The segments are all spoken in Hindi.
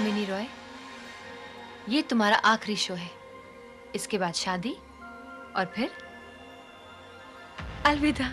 कामिनी रॉय, ये तुम्हारा आखिरी शो है। इसके बाद शादी और फिर अलविदा।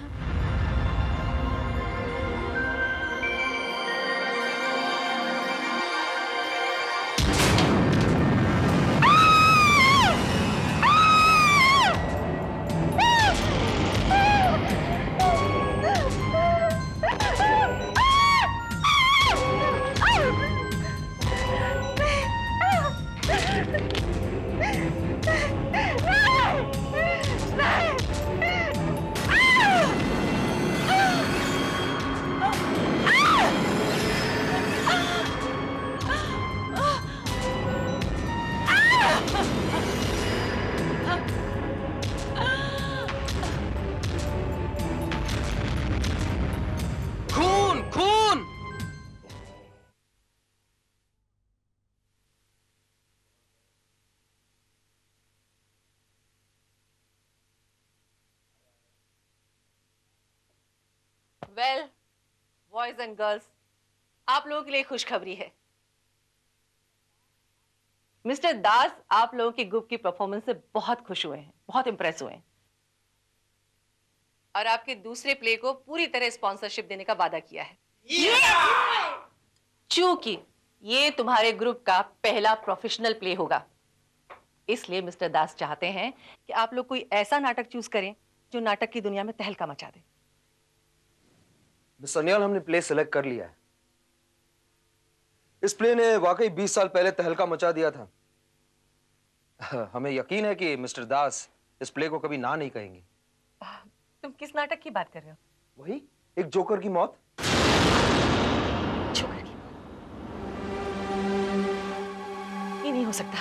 वेल, बॉयज एंड गर्ल्स, आप लोगों के लिए खुशखबरी है। मिस्टर दास आप लोगों की ग्रुप की परफॉर्मेंस से बहुत खुश हुए हैं, बहुत इंप्रेस हुए हैं और आपके दूसरे प्ले को पूरी तरह स्पॉन्सरशिप देने का वादा किया है। चूंकि ये तुम्हारे ग्रुप का पहला प्रोफेशनल प्ले होगा, इसलिए मिस्टर दास चाहते हैं कि आप लोग कोई ऐसा नाटक चूज करें जो नाटक की दुनिया में तहलका मचा दे। मिस सन्याल, हमने प्ले सिलेक्ट कर लिया है। इस प्ले ने वाकई 20 साल पहले तहलका मचा दिया था। हमें यकीन है कि मिस्टर दास इस प्ले को कभी ना नहीं कहेंगे। तुम किस नाटक की बात कर रहे हो? वही, एक जोकर की मौत। जोकर की? ये नहीं हो सकता।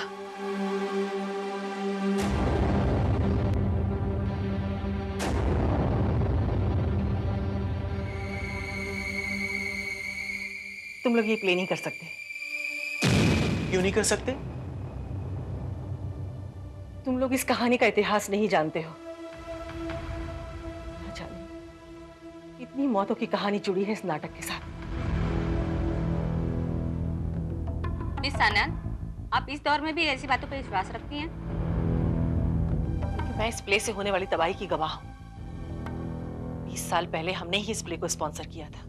तुम लोग ये प्ले नहीं कर सकते। क्यों नहीं कर सकते? तुम लोग इस कहानी का इतिहास नहीं जानते हो। ना जाने कितनी मौतों की कहानी जुड़ी है इस नाटक के साथ। मिस आनंद, आप इस दौर में भी ऐसी बातों पर विश्वास रखती हैं? क्योंकि मैं इस प्ले से होने वाली तबाही की गवाह हूं। 20 साल पहले हमने ही इस प्ले को स्पॉन्सर किया था।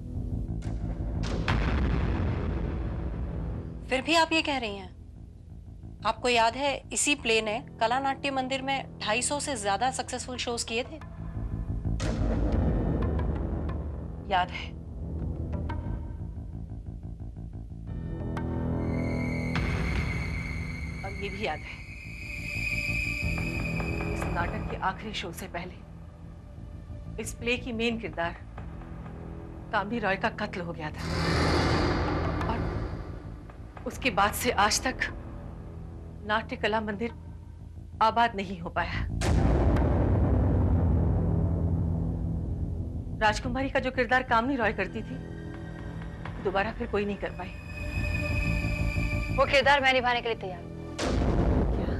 फिर भी आप ये कह रही हैं? आपको याद है इसी प्ले ने कला नाट्य मंदिर में 250 से ज्यादा सक्सेसफुल शोज किए थे? याद है। और ये भी याद है, इस नाटक के आखिरी शो से पहले इस प्ले की मेन किरदार कामिनी रॉय का कत्ल हो गया था और उसके बाद से आज तक नाट्य कला मंदिर आबाद नहीं हो पाया। राजकुमारी का जो किरदार कामिनी रॉय करती थी, दोबारा फिर कोई नहीं कर पाई। वो किरदार मैं निभाने के लिए तैयार हूं। क्या?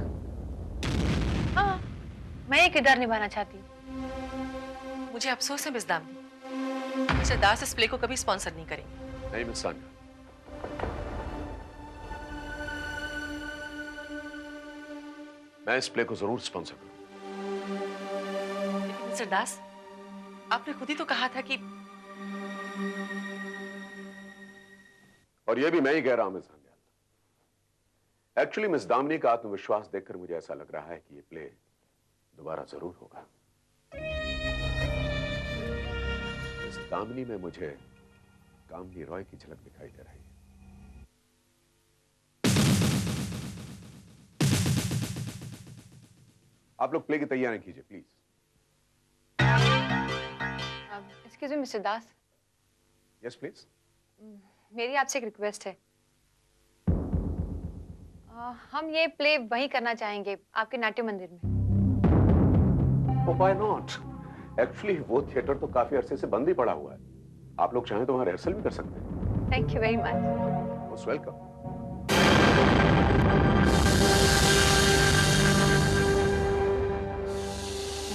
हाँ, मैं ये किरदार निभाना चाहती हूँ। मुझे अफसोस है मिस दामनी, मिस्टर दास इस प्ले को कभी स्पॉन्सर नहीं करेंगे। नहीं मिस सान्या, मैं इस प्ले को जरूर स्पॉन्सर करूंगा। लेकिन मिस्टर दास, आपने खुद ही तो कहा था कि... और ये भी मैं ही कह रहा हूं miss Sanya. Actually miss Damini का आत्मविश्वास देखकर मुझे ऐसा लग रहा है कि ये प्ले दोबारा जरूर होगा। मिस दामनी में मुझे कामिनी रॉय की झलक दिखाई दे रही है। आप लोग प्ले की तैयारी कीजिए please. Excuse me mister Das, yes please. मेरी आपसे एक रिक्वेस्ट है। हम ये प्ले वहीं करना चाहेंगे, आपके नाट्य मंदिर में। Oh, why not? एक्चुअली वो थिएटर तो काफी अरसे से बंद ही पड़ा हुआ है। आप लोग चाहें तो वहां रिहर्सल भी कर सकते हैं। Thank you very much. Most welcome.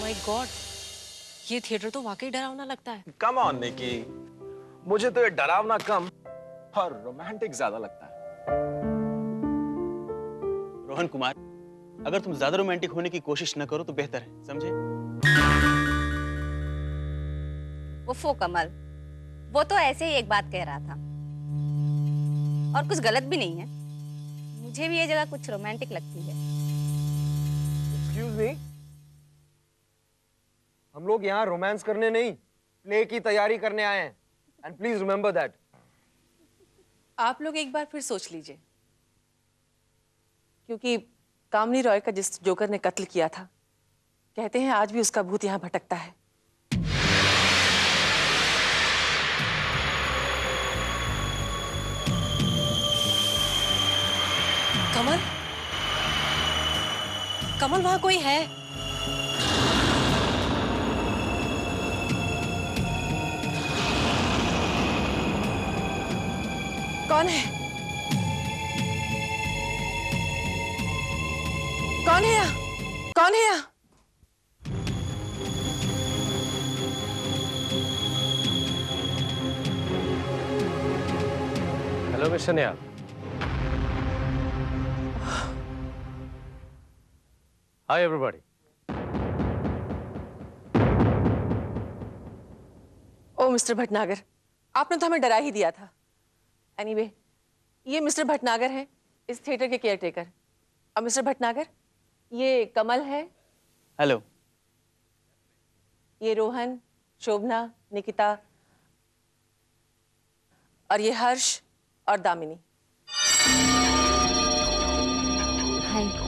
My God, ये थिएटर तो वाकई डरावना लगता है। कम ऑन निकी, मुझे तो ये डरावना कम और रोमांटिक ज्यादा लगता है। रोहन कुमार, अगर तुम ज्यादा रोमांटिक होने की कोशिश न करो तो बेहतर है, समझे? उफ़ो कमल, वो तो ऐसे ही एक बात कह रहा था और कुछ गलत भी नहीं है। मुझे भी ये जगह कुछ रोमांटिक लगती है। एक्सक्यूज मी, हम लोग यहाँ रोमांस करने नहीं, प्ले की तैयारी करने आए हैं। And please remember that. आप लोग एक बार फिर सोच लीजिए, क्योंकि कामनी रॉय का जिस जोकर ने कत्ल किया था, कहते हैं आज भी उसका भूत यहाँ भटकता है। कमल, कमल वहां कोई है? कौन है? कौन है यहाँ? कौन है यहाँ? Hello mister Nihal. Hi everybody. Oh mister Bhatnagar, आपने तो हमें डरा ही दिया था। एनीवे, ये मिस्टर भटनागर हैं, इस थिएटर के केयरटेकर। और मिस्टर भटनागर, ये कमल है। हेलो। ये रोहन, शोभना, निकिता, और ये हर्ष और दामिनी। हाय।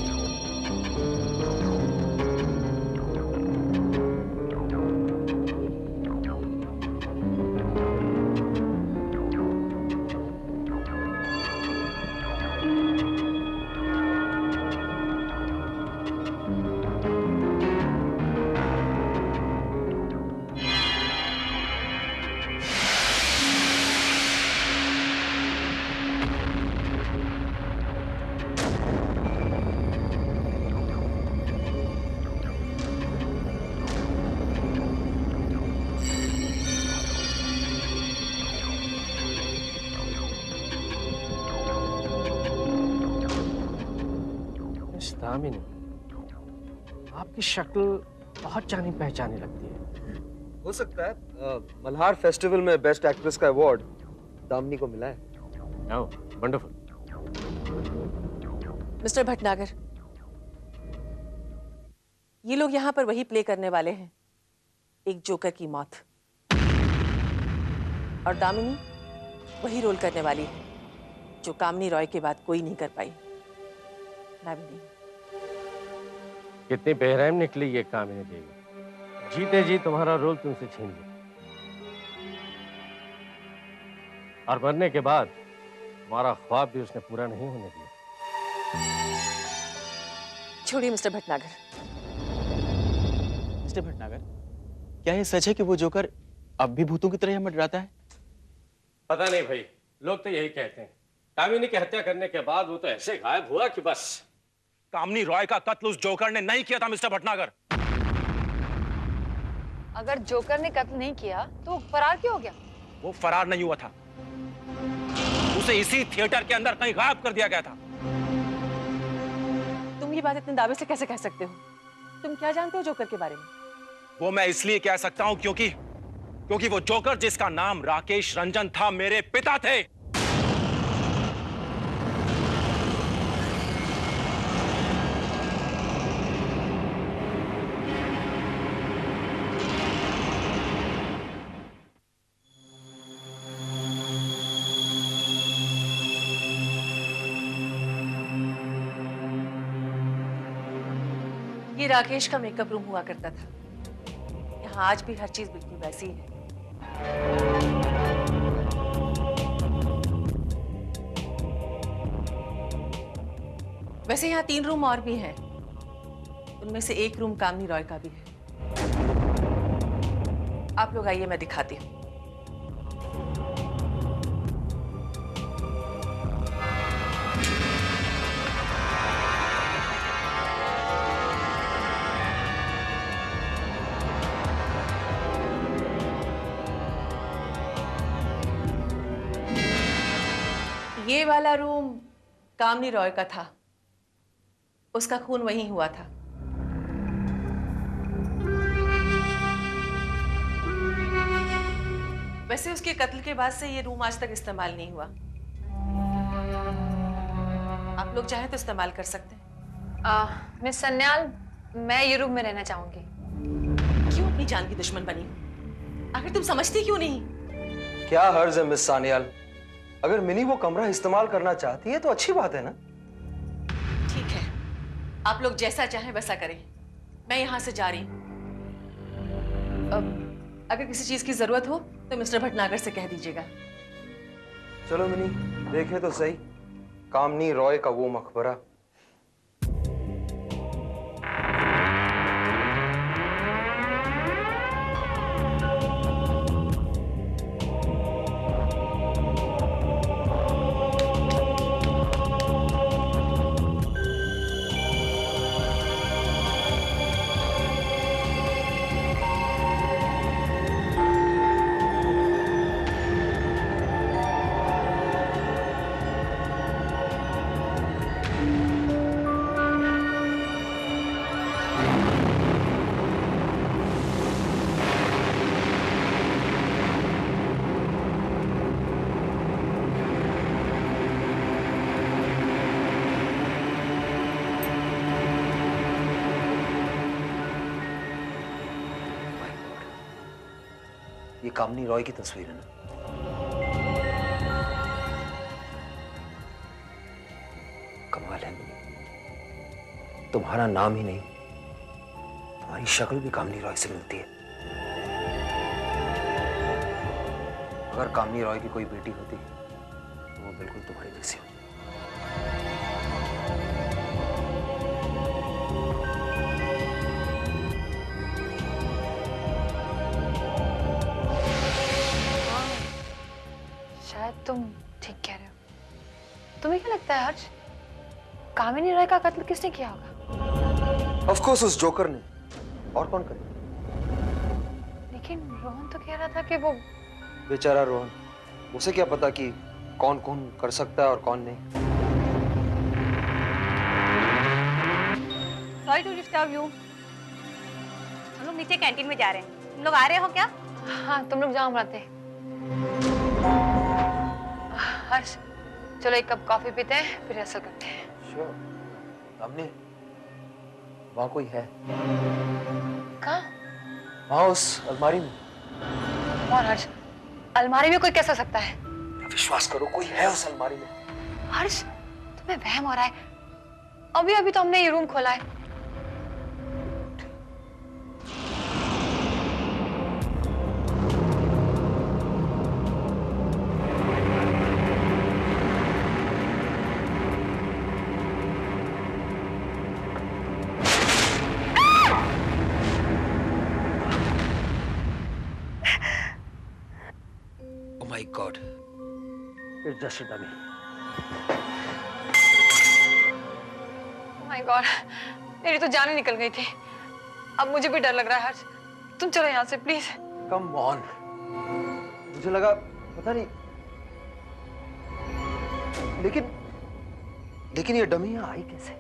दामिनी, आपकी शक्ल बहुत जानी पहचानी लगती है। हो सकता है मल्हार फेस्टिवल में बेस्ट एक्ट्रेस का अवार्ड दामिनी को मिला है। ओह, वंडरफुल। मिस्टर भटनागर, ये लोग यहाँ पर वही प्ले करने वाले हैं, एक जोकर की मौत। और दामिनी वही रोल करने वाली है जो कामनी रॉय के बाद कोई नहीं कर पाई। मैं भी नहीं। कितनी बेरहम निकली ये कामिनी देवी, जीते जी तुम्हारा रोल तुमसे छीन लिया और मरने के बाद तुम्हारा ख्वाब भी उसने पूरा नहीं होने दिया। छोड़िए मिस्टर भटनागर। मिस्टर भटनागर, क्या ये सच है कि वो जोकर अब भी भूतों की तरह हमें डराता है? पता नहीं भाई, लोग तो यही कहते हैं। कामिनी की हत्या करने के बाद वो तो ऐसे गायब हुआ कि बस। कामनी रॉय का कत्ल उस जोकर ने नहीं किया था मिस्टर भटनागर। अगर जोकर ने कत्ल नहीं किया तो फरार क्यों हो गया? वो फरार नहीं हुआ था, उसे इसी थिएटर के अंदर कहीं गायब कर दिया गया था। तुम ये बात इतने दावे से कैसे कह सकते हो? तुम क्या जानते हो जोकर के बारे में? वो मैं इसलिए कह सकता हूं क्योंकि वो जोकर जिसका नाम राकेश रंजन था, मेरे पिता थे। ये राकेश का मेकअप रूम हुआ करता था। यहाँ आज भी हर चीज बिल्कुल वैसी ही है। वैसे यहाँ 3 रूम और भी हैं। उनमें से एक रूम कामनी रॉय का भी है। आप लोग आइए, मैं दिखाती हूँ। ये वाला रूम कामनी रॉय का था, उसका खून वहीं हुआ था। वैसे उसके कत्ल के बाद से ये रूम आज तक इस्तेमाल नहीं हुआ। आप लोग चाहें तो इस्तेमाल कर सकते हैं। मिस सन्याल, मैं ये रूम में रहना चाहूंगी। क्यों अपनी जान की दुश्मन बनी? आखिर तुम समझती क्यों नहीं? क्या हर्ज है मिस सान्याल? अगर मिनी वो कमरा इस्तेमाल करना चाहती है तो अच्छी बात है ना। ठीक है, आप लोग जैसा चाहें वैसा करें। मैं यहां से जा रही हूं। अगर किसी चीज की जरूरत हो तो मिस्टर भटनागर से कह दीजिएगा। चलो मिनी, देखे तो सही कामनी रॉय का वो मकबरा। ये कामनी रॉय की तस्वीर है ना? कमाल है मिनी, तुम्हारा नाम ही नहीं, तुम्हारी शक्ल भी कामनी रॉय से मिलती है। अगर कामनी रॉय की कोई बेटी होती तो वो बिल्कुल तुम्हारी जैसी होती। तुम ठीक कह रहे हो। तुम्हें क्या लगता है हर्ष, कामिनी रॉय का कत्ल किसने किया होगा? ऑफ कोर्स उस जोकर ने, और कौन करे? लेकिन रोहन तो कह रहा था कि वो बेचारा रोहन, उसे क्या पता कि कौन कौन कर सकता है और कौन नहीं। Sorry to disturb you. हम लोग नीचे कैंटीन में जा रहे हैं, तुम लोग आ रहे हो क्या? हाँ, तुम लोग जाओ राते। हर्ष, चलो एक कप कॉफी पीते हैं फिर रिहर्सल करते हैं। श्योर। हमने वहाँ कोई है? कहाँ? वहाँ उस अलमारी में। और हर्ष, अलमारी में कोई कैसा सकता है? विश्वास करो, कोई है उस अलमारी में। हर्ष, तुम्हें वहम हो रहा है। अभी अभी तो हमने ये रूम खोला है। My God, it's just a dummy. My God, मेरी तो जान ही निकल गई थी। अब मुझे भी डर लग रहा है हर्ष। तुम चलो यहाँ से प्लीज। Come on. मुझे लगा पता नहीं, लेकिन ये डमी यहाँ आई कैसे?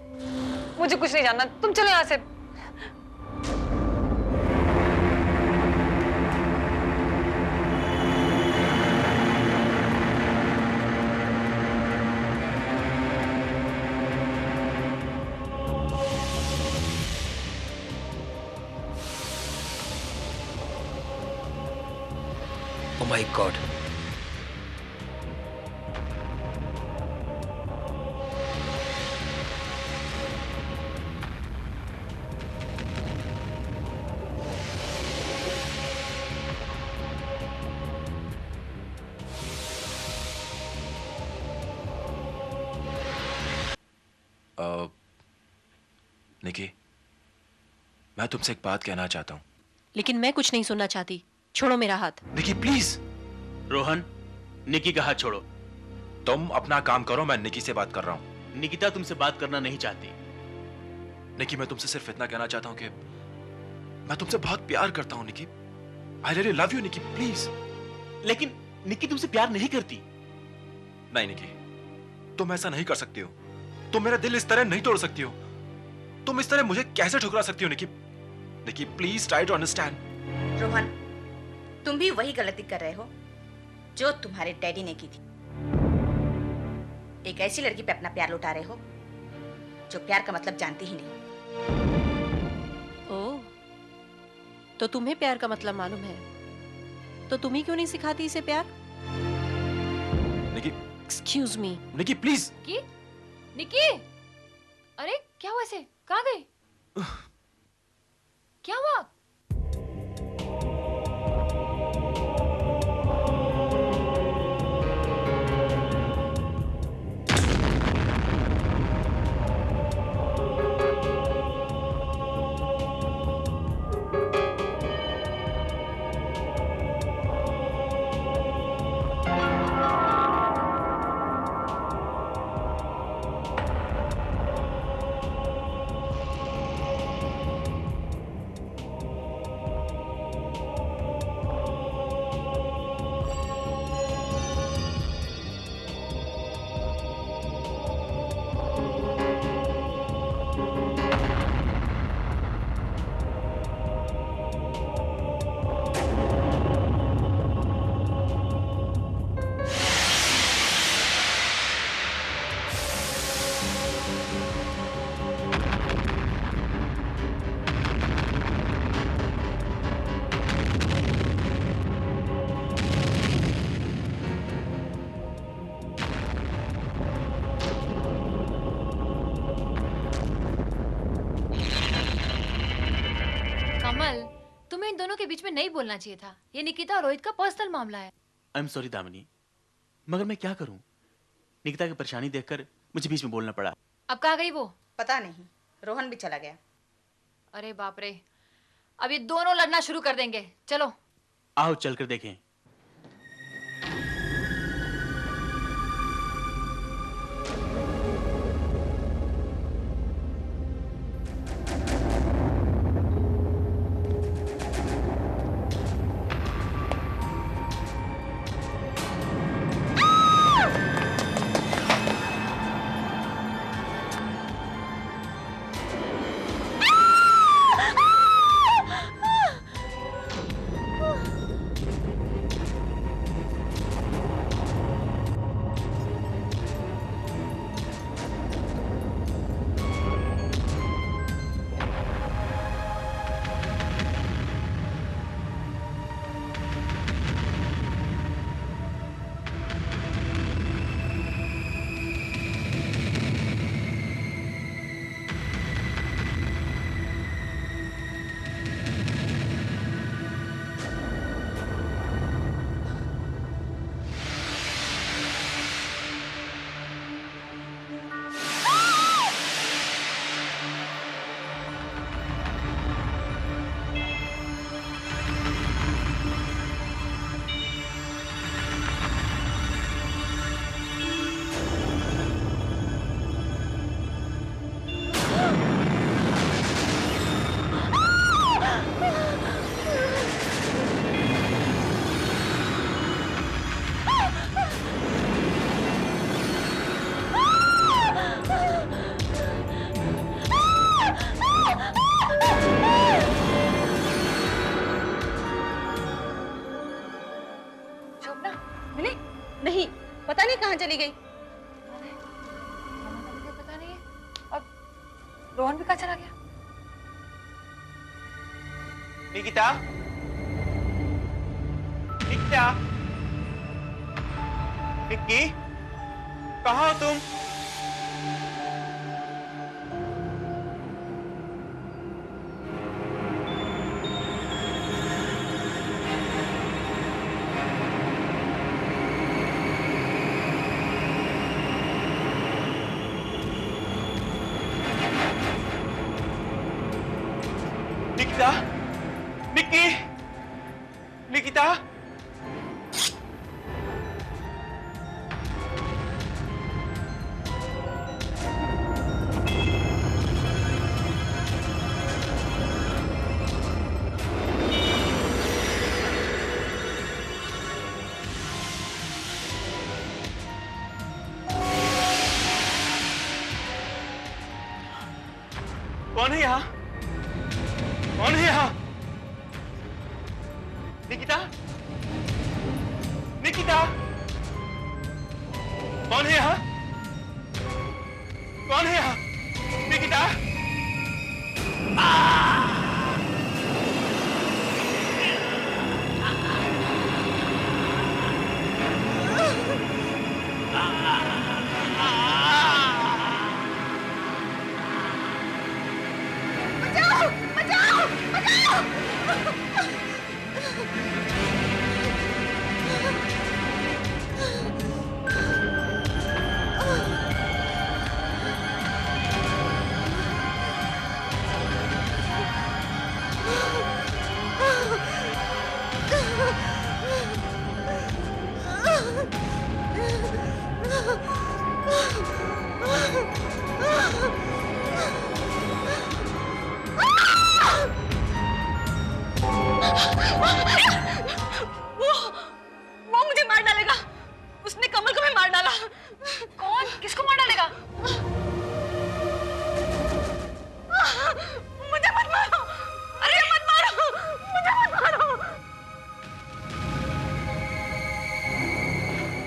मुझे कुछ नहीं जानना, तुम चलो यहाँ से। Oh my God. निकी, मैं तुमसे एक बात कहना चाहता हूँ। लेकिन मैं कुछ नहीं सुनना चाहती। छोड़ो मेरा हाथ। निकी प्लीज। रोहन, निकी का हाथ छोड़ो। तुम अपना काम करो, मैं निकी से बात कर रहा हूँ। निकिता तुमसे बात करना नहीं चाहती। निकी, मैं तुमसे सिर्फ इतना कहना चाहता हूँ कि मैं तुमसे बहुत प्यार करता हूँ Nikki. I really love you Nikki, please. लेकिन निकी तुमसे प्यार नहीं करती। नहीं निकी, तुम ऐसा नहीं कर सकती हो। तुम मेरा दिल इस तरह नहीं तोड़ सकती हो। तुम इस तरह मुझे कैसे ठुकरा सकती हो Nikki? Nikki please try to understand. Rohan, तुम भी वही गलती कर रहे हो जो तुम्हारे डैडी ने की थी। एक ऐसी लड़की पे अपना प्यार लुटा रहे हो जो प्यार का मतलब जानती ही नहीं। ओह, तो तुम्हें प्यार का मतलब मालूम है, तो तुम ही क्यों नहीं सिखाती इसे प्यार? निकी, एक्सक्यूज मी। Nikki please. निकी, अरे क्या हुआ इसे? कहाँ गई? क्या हुआ? कमल, तुम्हें इन दोनों के बीच में नहीं बोलना चाहिए था। ये निकिता और रोहित का पर्सनल मामला है। आई एम सॉरी दामिनी, मगर मैं क्या करूं? निकिता की परेशानी देखकर मुझे बीच में बोलना पड़ा। अब कहाँ गई वो? पता नहीं, रोहन भी चला गया। अरे बाप रे, अब ये दोनों लड़ना शुरू कर देंगे। चलो आओ चलकर देखें। नहीं, पता नहीं कहाँ चली गई। पता नहीं है। अब रोहन भी कहाँ चला गया? निकिता, निकिता, निक्की, कहाँ हो तुम? निकिता, निक्की, निकिता, कौन है यहाँ? कौन है यहाँ? निकिता? निकिता? कौन है यहाँ? कौन है यहाँ? निकिता? वो मुझे मार डालेगा। उसने कमल को भी मार डाला। कौन? किसको मार डालेगा? मुझे मत मारो। अरे मत मारो, मुझे मत मारो।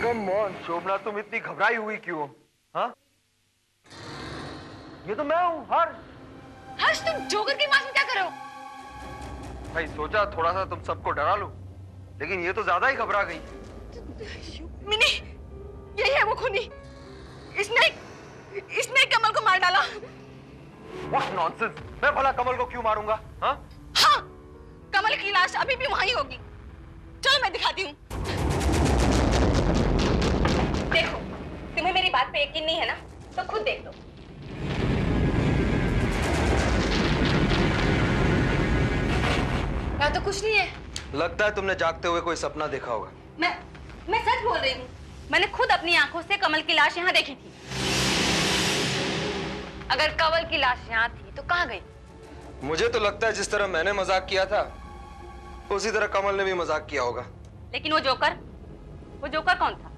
कम ऑन शोभना, तुम इतनी घबराई हुई क्यों? हाँ? ये तो मैं हूँ, हर्ष, तुम जोकर की आवाज में क्या कर रहे हो? भाई सोचा थोड़ा सा तुम सबको डरा लूं, लेकिन ये तो ज्यादा ही घबरा गई। मिनी, यही है वो खूनी। इसने कमल को मार डाला। What nonsense! मैं भला कमल को क्यों मारूंगा? हाँ? हाँ, कमल की लाश अभी भी वहीं होगी। चलो मैं दिखाती हूँ। देखो, तुम्हें मेरी बात पे यकीन नहीं है ना? तो खुद देख लो। यहाँ तो कुछ नहीं है। लगता है तुमने जागते हुए कोई सपना देखा होगा। मैं सच बोल रही हूँ। मैंने खुद अपनी आंखों से कमल की लाश यहाँ देखी थी। अगर कमल की लाश यहाँ थी तो कहाँ गई? मुझे तो लगता है जिस तरह मैंने मजाक किया था उसी तरह कमल ने भी मजाक किया होगा। लेकिन वो जोकर कौन था?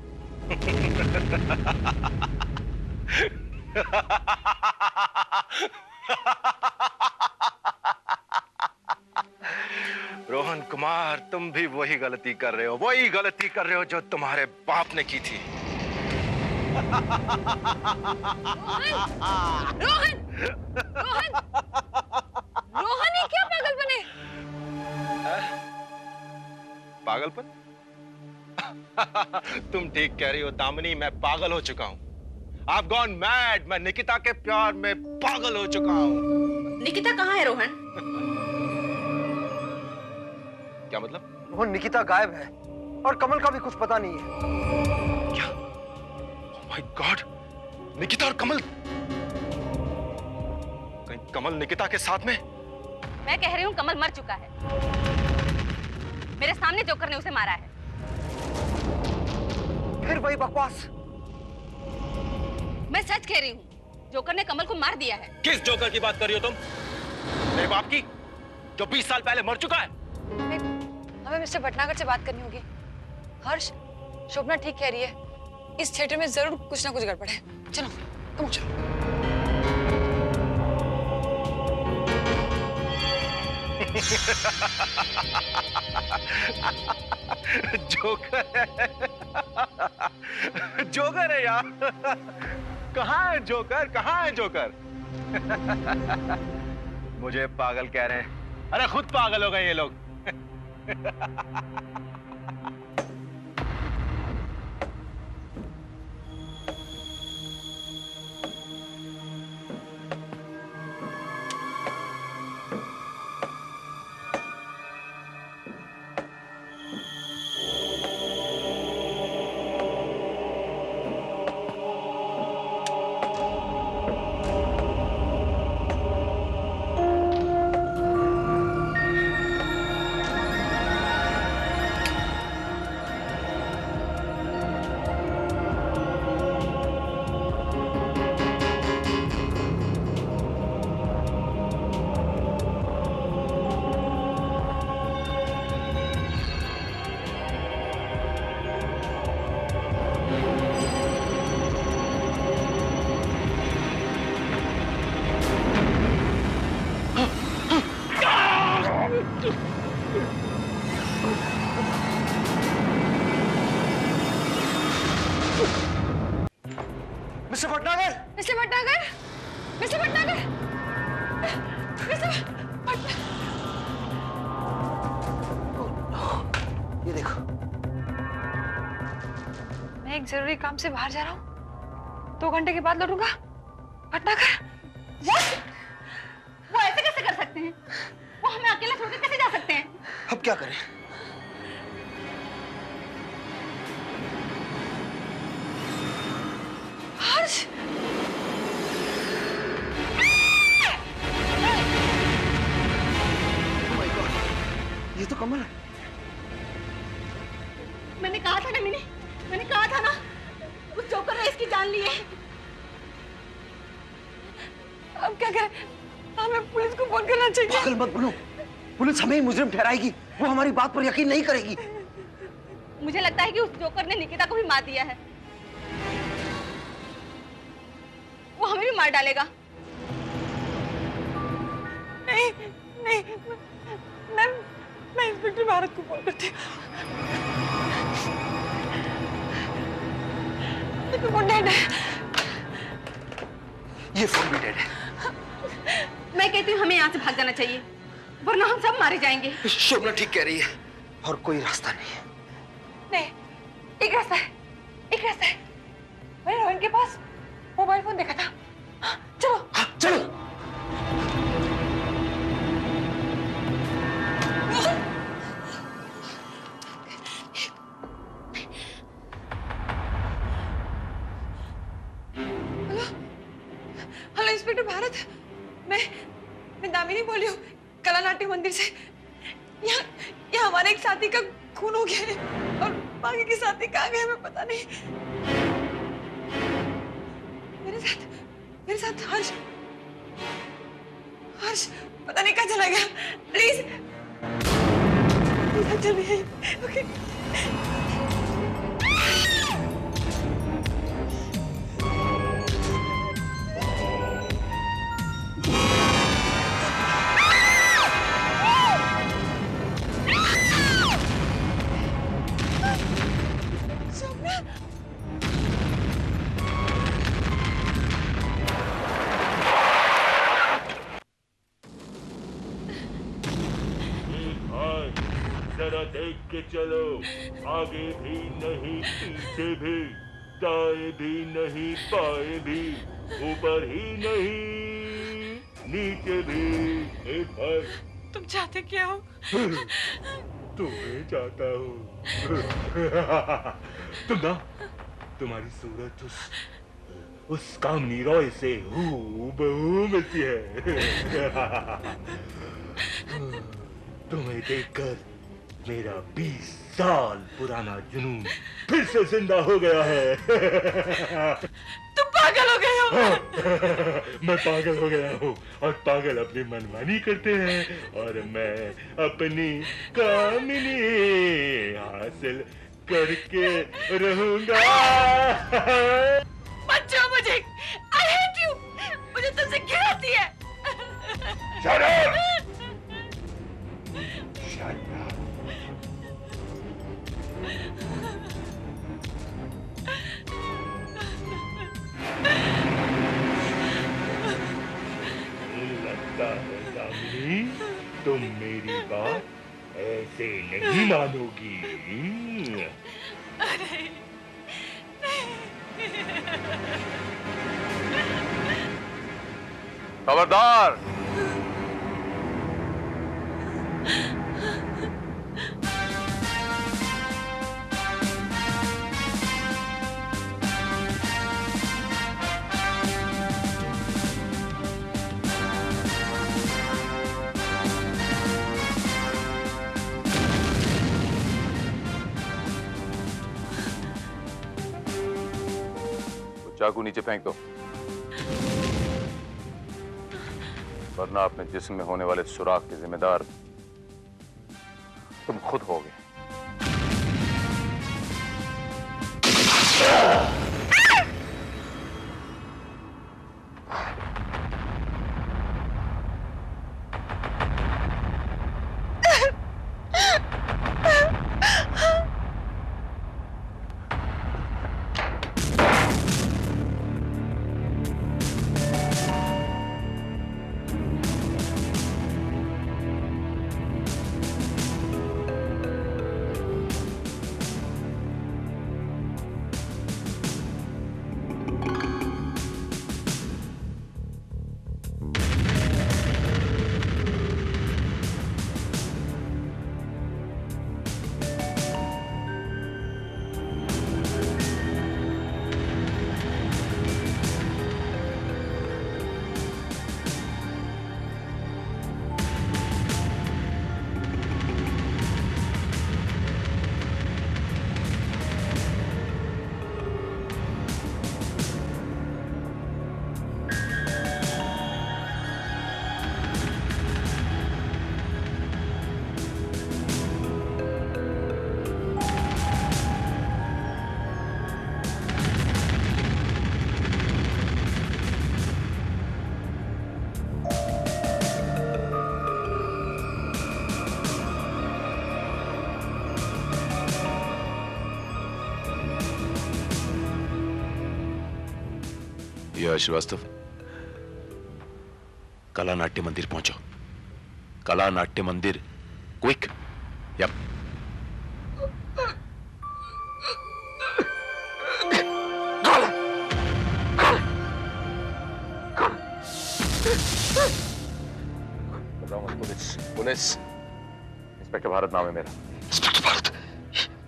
रोहन कुमार, तुम भी वही गलती कर रहे हो जो तुम्हारे बाप ने की थी। रोहन! रोहन, ये क्या पागलपन है? पागलपन? तुम ठीक कह रही हो दामिनी, मैं पागल हो चुका हूँ। I've gone mad। मैं निकिता के प्यार में पागल हो चुका हूँ। निकिता कहाँ है रोहन? क्या मतलब? रोहन, निकिता गायब है और कमल का भी कुछ पता नहीं है। क्या? Oh my God! निकिता और कमल? कहीं कमल निकिता के साथ में? मैं कह रही हूँ कमल मर चुका है। मेरे सामने जोकर ने उसे मारा है। फिर वही बकवास। मैं सच कह रही हूँ, जोकर ने कमल को मार दिया है। किस जोकर की बात कर रही हो तुम? मेरे बाप की, जो 20 साल पहले मर चुका है? हमें मिस्टर भटनागर से बात करनी होगी। हर्ष, शोभना ठीक कह रही है। इस थिएटर में जरूर कुछ ना कुछ गड़बड़ है। चलो, कम चलो। जोकर है यार। कहाँ है जोकर? कहाँ है जोकर? मुझे पागल कह रहे हैं। अरे खुद पागल हो गए ये लोग। मैं एक जरूरी काम से बाहर जा रहा हूँ, 2 घंटे के बाद लौटूंगा। भटनागर। वो ऐसे कैसे कर सकते हैं? वो हमें अकेले छोड़कर कैसे जा सकते हैं? अब क्या करें? हर्ष! ये तो कमल है। मैंने कहा था ना मिनी, मैंने कहा था ना, उस जोकर ने इसकी जान ली है। अब क्या करें? हमें पुलिस को फोन करना चाहिए। पागल मत बनो, पुलिस हमें ही मुजरिम ठहराएगी। वो हमारी बात पर यकीन नहीं करेगी। मुझे लगता है कि उस जोकर ने निकिता को भी मार दिया है। वो हमें भी मार डालेगा। नहीं नहीं, मैं इंस्पेक्टर भारत को फोन करती हूँ। फोन डेड है। ये फोन भी डेड है। मैं कहती हूँ हमें यहाँ से भाग जाना चाहिए, वरना हम सब मारे जाएंगे। शोभना ठीक कह रही है, और कोई रास्ता नहीं है। नहीं, एक रास्ता है, एक रास्ता है। मैंने रोहन के पास मोबाइल फोन देखा था। चलो। हाँ, चलो। हेलो इंस्पेक्टर भारत, मैं दामिनी बोल रही हूँ, कला नाट्य मंदिर से। यहाँ हमारे एक साथी का खून हो गया है, और बाकी के साथी कहाँ गए हमें पता नहीं। मेरे साथ हर्ष पता नहीं कहाँ चला गया। प्लीज चलिए। ओके। जरा देख के चलो, आगे भी नहीं पीछे भी, दाएं भी नहीं बाएं भी, ऊपर ही नहीं नीचे भी। एक बार तुम चाहते क्या हो? तुम्हें चाहता हूँ। तुम ना, तुम्हारी सूरत उस कामनी रॉय से हूबहू मिलती है। तुम्हें देखकर मेरा 20 साल पुराना जुनून फिर से जिंदा हो गया है। तुम पागल हो गए हो। मैं पागल हो गया हूँ, और पागल अपनी मनमानी करते हैं, और मैं अपनी कामनी हासिल करके रहूंगा। बच्चों, मुझे I hate you, मुझे तुमसे घृणा आती है। Shut up! लगता है दामिनी, तुम मेरी बात ऐसे नहीं मानोगी। खबरदार! चाकू नीचे फेंक दो, वरना अपने जिस्म में होने वाले सुराख के जिम्मेदार तुम खुद होगे। ये श्रीवास्तव, कला नाट्य मंदिर पहुंचो। Kala Natya Mandir, quick. Yup. Police, police. Inspector Bharat नाम है मेरा। इंस्पेक्टर भारत,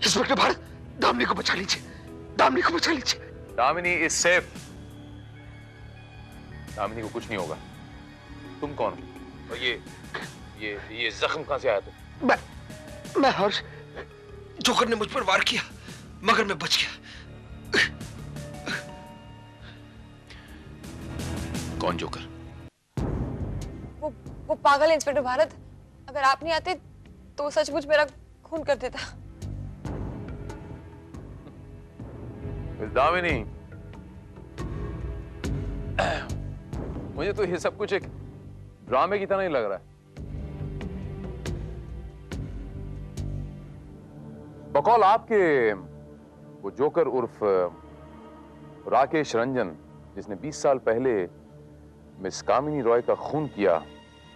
इंस्पेक्टर भारत, दामिनी को बचा लीजिए, दामिनी को बचा लीजिए। Damini is safe. दामिनी को कुछ नहीं होगा। तुम कौन हो? और ये जख्म कहां से आया तुम? मैं हर्ष, जोकर ने मुझ पर वार किया मगर मैं बच गया। कौन जोकर? वो पागल है इंस्पेक्टर भारत। अगर आप नहीं आते तो सचमुच मेरा खून कर देता। दामिनी, मुझे तो ये सब कुछ एक ड्रामे की तरह ही लग रहा है। बकौल आपके वो जोकर उर्फ राकेश रंजन, जिसने 20 साल पहले मिस कामिनी रॉय का खून किया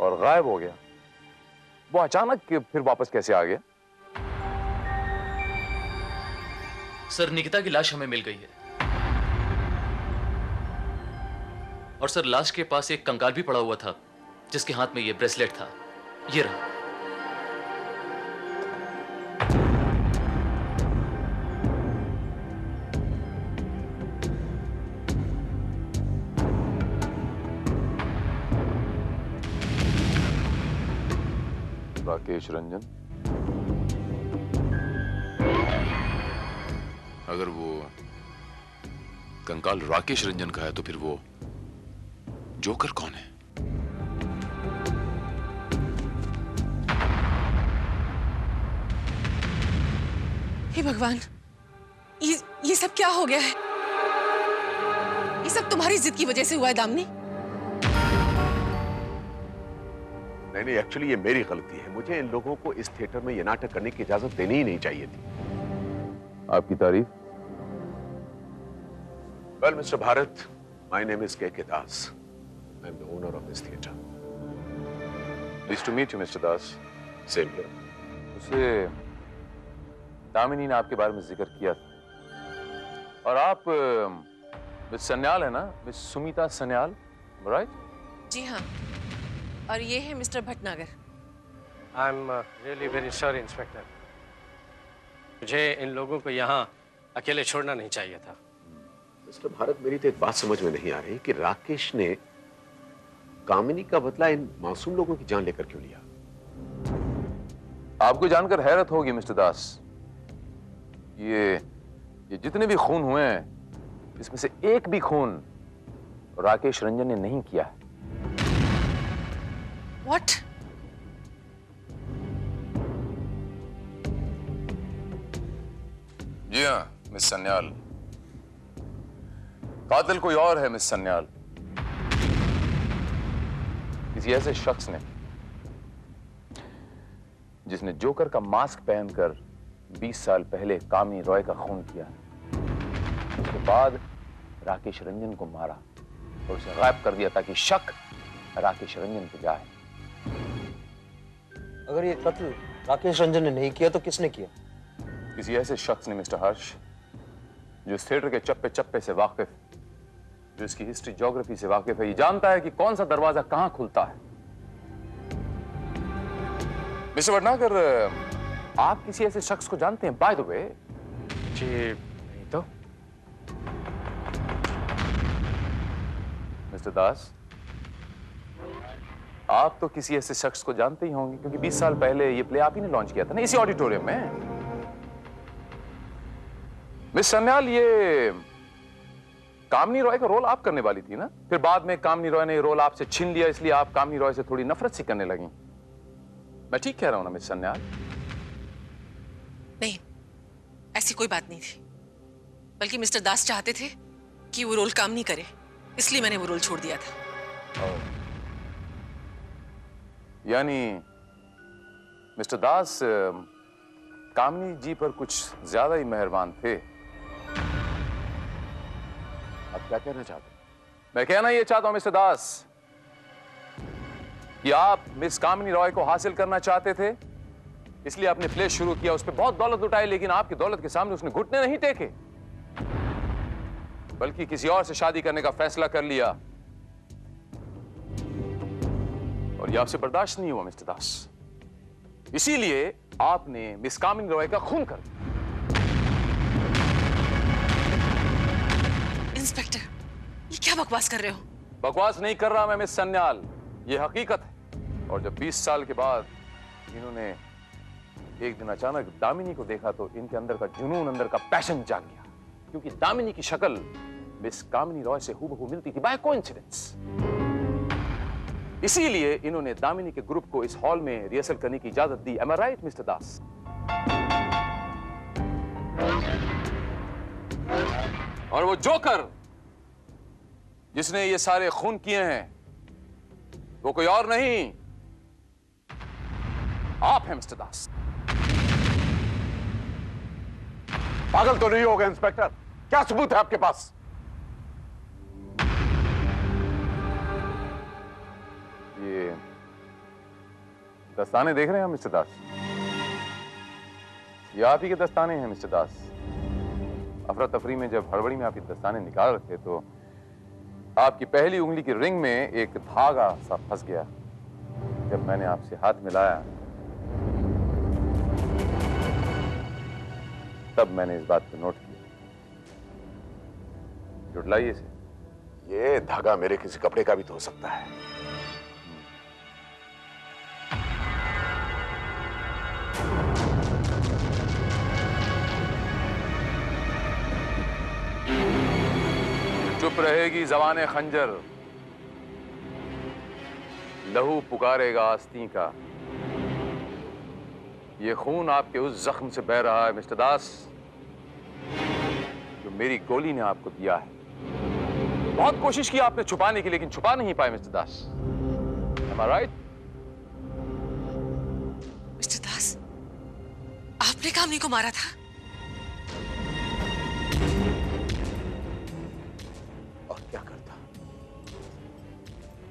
और गायब हो गया, वो अचानक फिर वापस कैसे आ गया? सर, निकिता की लाश हमें मिल गई है। और सर, लाश के पास एक कंकाल भी पड़ा हुआ था जिसके हाथ में ये ब्रेसलेट था। ये रहा। राकेश रंजन। अगर वो कंकाल राकेश रंजन का है तो फिर वो जोकर कौन है? हे भगवान, ये सब क्या हो गया है? ये सब तुम्हारी जिद की वजह से हुआ है दामिनी। नहीं, एक्चुअली ये मेरी गलती है। मुझे इन लोगों को इस थिएटर में ये नाटक करने की इजाजत देनी ही नहीं चाहिए थी। आपकी तारीफ? Well mister Bharat, my name is K Das. I am the owner of this theatre. Please to meet you mister Das. Same here. उसे दामिनी ने आपके बारे में जिक्र किया था। और आप मिस सन्याल है ना? Miss Sumita Sanyal, right? जी हाँ। और ये है mister Bhatnagar. I am really very sorry inspector, मुझे इन लोगों को यहाँ अकेले छोड़ना नहीं चाहिए था। मिस्टर भारत, मेरी तो एक बात समझ में नहीं आ रही कि राकेश ने कामिनी का बदला इन मासूम लोगों की जान लेकर क्यों लिया? आपको जानकर हैरत होगी मिस्टर दास, ये जितने भी खून हुए हैं, इसमें से एक भी खून राकेश रंजन ने नहीं किया है। What? जी हाँ मिस सन्याल, कातिल कोई और है मिस सन्याल। किसी ऐसे शख्स ने जिसने जोकर का मास्क पहनकर 20 साल पहले कामिनी रॉय का खून किया, उसके बाद राकेश रंजन को मारा और उसे गायब कर दिया ताकि शक राकेश रंजन पे जाए। अगर ये कत्ल राकेश रंजन ने नहीं किया तो किसने किया? किसी ऐसे शख्स ने मिस्टर हर्ष, जो इस थिएटर के चप्पे चप्पे से वाकिफ, जो इसकी हिस्ट्री ज्योग्राफी से वाकिफ है, ये जानता है कि कौन सा दरवाजा कहां खुलता है। मिस्टर भटनागर, आप किसी ऐसे शख्स को जानते हैं बाय द वे? जी नहीं तो। मिस्टर दास, आप तो किसी ऐसे शख्स को जानते ही होंगे, क्योंकि 20 साल पहले ये प्ले आप ही ने लॉन्च किया था ना, इसी ऑडिटोरियम में। मिस सन्याल, ये कामिनी रॉय का रोल आप करने वाली थी ना? फिर बाद में कामिनी रॉय ने ये रोल आपसे छीन लिया, इसलिए आप कामिनी रॉय से थोड़ी नफरत सी करने लगी। मैं ठीक कह रहा हूं ना मिस सन्याल? नहीं, ऐसी कोई बात नहीं थी। बल्कि मिस्टर दास चाहते थे कि वो रोल काम नहीं करे, इसलिए मैंने वो रोल छोड़ दिया था। यानी मिस्टर दास कामिनी जी पर कुछ ज्यादा ही मेहरबान थे। आप क्या कहना चाहते हैं? मैं कहना ये चाहता हूं मिस्टर दास कि आप मिस कामिनी रॉय को हासिल करना चाहते थे, इसलिए आपने प्ले शुरू किया, उस पर बहुत दौलत लुटाई, लेकिन आपकी दौलत के सामने उसने घुटने नहीं टेके, बल्कि किसी और से शादी करने का फैसला कर लिया। और यह आपसे बर्दाश्त नहीं हुआ मिस्टर दास, इसीलिए आपने मिस कामिनी रॉय का खून कर दिया। इंस्पेक्टर, ये क्या बकवास कर रहे हो? बकवास नहीं कर रहा मैं मिस सन्याल, ये हकीकत है। और जब 20 साल के बाद इन्होंने एक दिन अचानक दामिनी को देखा तो इनके अंदर का जुनून, अंदर का पैशन जाग गया, क्योंकि दामिनी की शक्ल मिस कामिनी रॉय से हूबहू मिलती थी बाय कोइंसिडेंस। इसीलिए इन्होंने दामिनी के ग्रुप को इस हॉल में रिहर्सल करने की इजाजत दी। एम आई राइट मिस्टर दास? और वो जोकर जिसने ये सारे खून किए हैं वो कोई और नहीं, आप हैं मिस्टर दास। पागल तो नहीं होगा इंस्पेक्टर? क्या सबूत है आपके पास? ये दस्ताने देख रहे हैं मिस्टर दास? ये आप ही के दस्ताने हैं मिस्टर दास। अफरा तफरी में जब हड़बड़ी में आप ये दस्ताने निकाल रहे थे तो आपकी पहली उंगली की रिंग में एक धागा सा फंस गया। जब मैंने आपसे हाथ मिलाया तब मैंने इस बात को नोट किया। जुड़लाइए इसे। ये धागा मेरे किसी कपड़े का भी तो हो सकता है। चुप रहेगी ज़बाने खंजर, लहू पुकारेगा आस्तीं का। ये खून आपके उस जख्म से बह रहा है मिस्टर दास जो मेरी गोली ने आपको दिया है। बहुत कोशिश की आपने छुपाने की, लेकिन छुपा नहीं पाए mister Das. Am I right? Mister Das, आपने कामिनी को मारा था?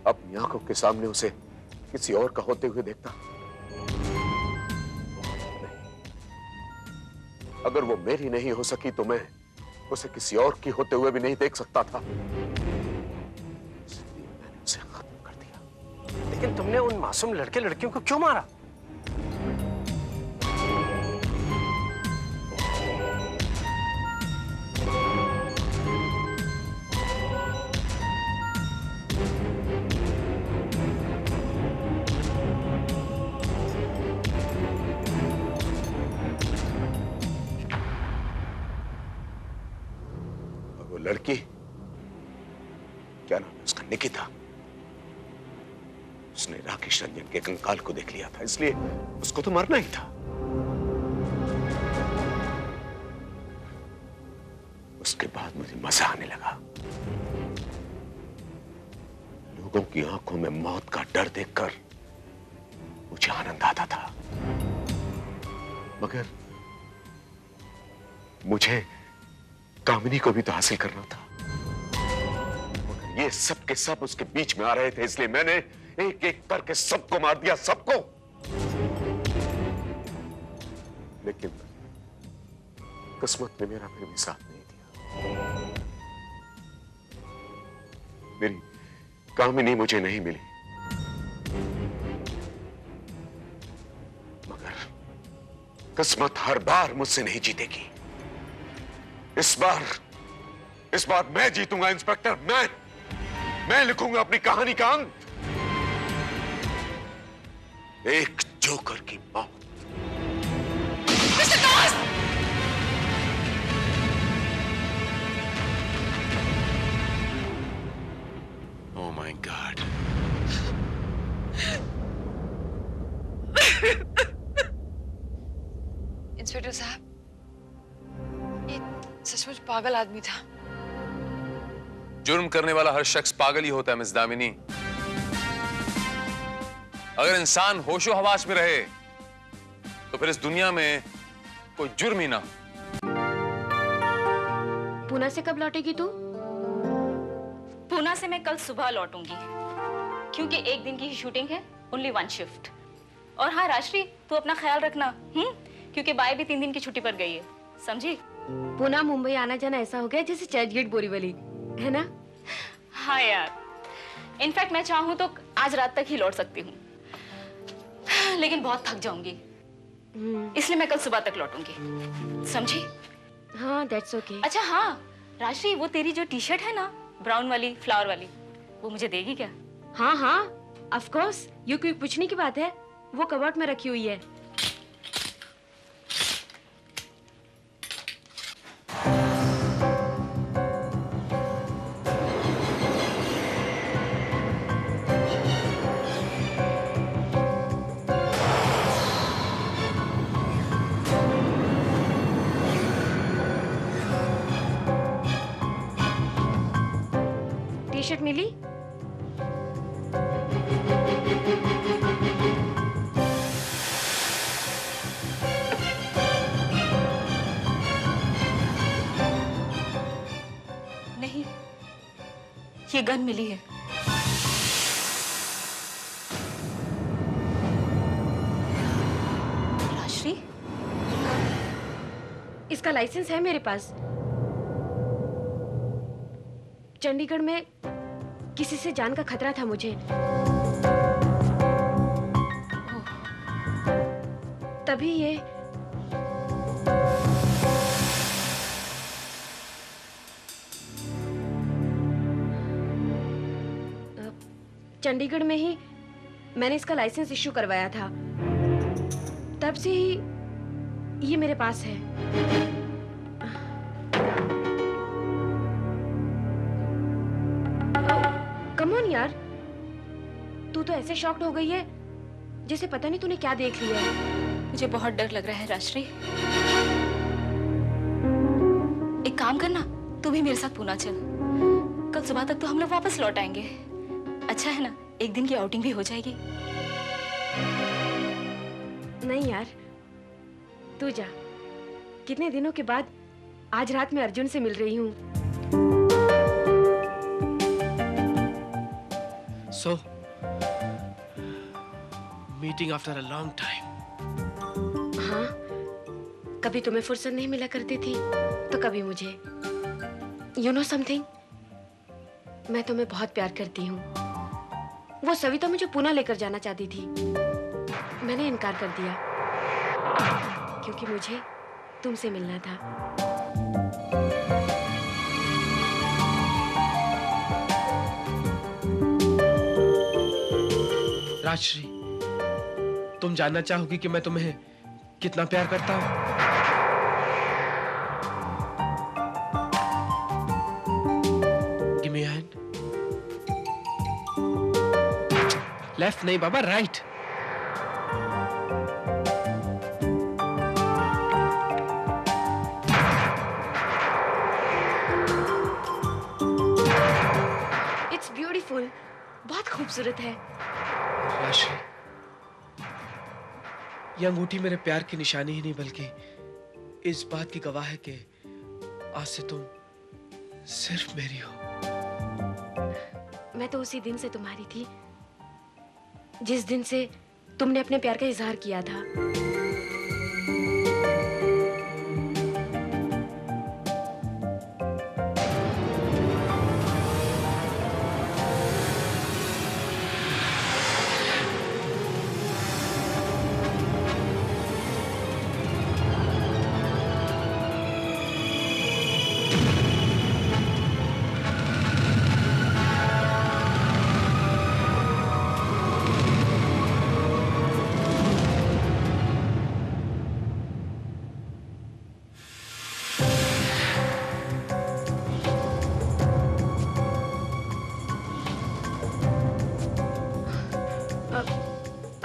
अपनी आंखों के सामने उसे किसी और का होते हुए देखता। अगर वो मेरी नहीं हो सकी तो मैं उसे किसी और की होते हुए भी नहीं देख सकता था, इसलिए मैंने उसे खत्म कर दिया। लेकिन तुमने उन मासूम लड़के लड़कियों को क्यों मारा? लड़की, क्या नाम है उसका, निकिता, उसने राकेश रंजन के कंकाल को देख लिया था, इसलिए उसको तो मरना ही था। उसके बाद मुझे मजा आने लगा। लोगों की आंखों में मौत का डर देखकर मुझे आनंद आता था, मगर मुझे कामिनी को भी तो हासिल करना था। ये सब के सब उसके बीच में आ रहे थे, इसलिए मैंने एक एक करके सबको मार दिया, सबको। लेकिन किस्मत ने मेरा फिर भी साथ नहीं दिया। मेरी कामिनी मुझे नहीं मिली, मगर किस्मत हर बार मुझसे नहीं जीतेगी। इस बार मैं जीतूंगा इंस्पेक्टर। मैं लिखूंगा अपनी कहानी का अंत, एक जोकर की मौत। Oh my God. इंस्पेक्टर साहब, ये सचमुच पागल आदमी था। जुर्म करने वाला हर शख्स पागल ही होता है मिस दामिनी। अगर इंसान होशो हवास में रहे तो फिर इस दुनिया में कोई जुर्म ही ना। पुणे से कब लौटेगी तू? पूना से मैं कल सुबह लौटूंगी, क्योंकि एक दिन की ही शूटिंग है, ओनली 1 शिफ्ट। और हाँ राजश्री, तू अपना ख्याल रखना, क्योंकि बाई भी 3 दिन की छुट्टी पर गई है, समझी? पुणे मुंबई आना जाना ऐसा हो गया जैसे चर्च गेट बोरीवली, है ना? हाँ यार, इनफैक्ट मैं चाहूँ तो आज रात तक ही लौट सकती हूँ, लेकिन बहुत थक जाऊंगी, इसलिए मैं कल सुबह तक लौटूंगी, समझी? हाँ, दैट्स ओके। अच्छा हाँ राजश्री, वो तेरी जो टी शर्ट है ना, ब्राउन वाली फ्लावर वाली, वो मुझे देगी क्या? हाँ हाँ, ऑफ कोर्स। ये कोई पूछने की बात है? वो कबर्ड में रखी हुई है। टी शर्ट मिली? नहीं, ये गन मिली है। राजश्री, इसका लाइसेंस है मेरे पास। चंडीगढ़ में किसी से जान का खतरा था मुझे, तभी ये चंडीगढ़ में ही मैंने इसका लाइसेंस इश्यू करवाया था, तब से ही ये मेरे पास है। कम ऑन यार, तू तो ऐसे शॉक्ड हो गई है जैसे पता नहीं तूने क्या देख लिया है। मुझे बहुत डर लग रहा है राजश्री। एक काम करना, तू भी मेरे साथ पूना चल, कल सुबह तक तो हम लोग वापस लौट आएंगे। अच्छा है ना, एक दिन की आउटिंग भी हो जाएगी। नहीं यार, तू जा। कितने दिनों के बाद आज रात में अर्जुन से मिल रही हूँ। So, meeting after a long time. हाँ, कभी तुम्हें फुर्सत नहीं मिला करती थी, तो कभी मुझे। You know something? मैं तुम्हें बहुत प्यार करती हूँ। वो सविता मुझे पुणे लेकर जाना चाहती थी, मैंने इनकार कर दिया, क्योंकि मुझे तुमसे मिलना था। राजश्री, तुम जानना चाहोगी कि मैं तुम्हें कितना प्यार करता हूं? Give me a hand. Left नहीं बाबा, right. It's beautiful. बहुत खूबसूरत है। राशि, ये अंगूठी मेरे प्यार की निशानी ही नहीं बल्कि इस बात की गवाह है कि आज से तुम सिर्फ मेरी हो। मैं तो उसी दिन से तुम्हारी थी, जिस दिन से तुमने अपने प्यार का इजहार किया था।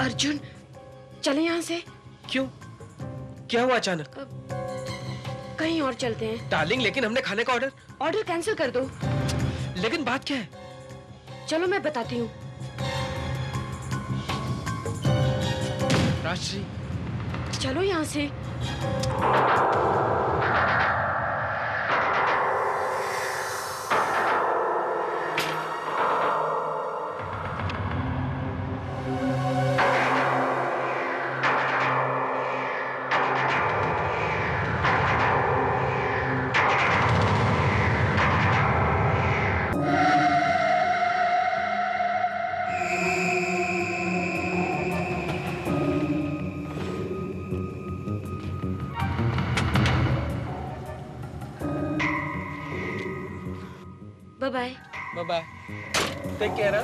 अर्जुन, चले यहाँ से। क्यों? क्या हुआ अचानक? कहीं और चलते हैं। डार्लिंग, लेकिन हमने खाने का ऑर्डर कैंसिल कर दो। लेकिन बात क्या है? चलो मैं बताती हूँ। राजश्री, चलो यहाँ से। Bye. Bye bye. Take care.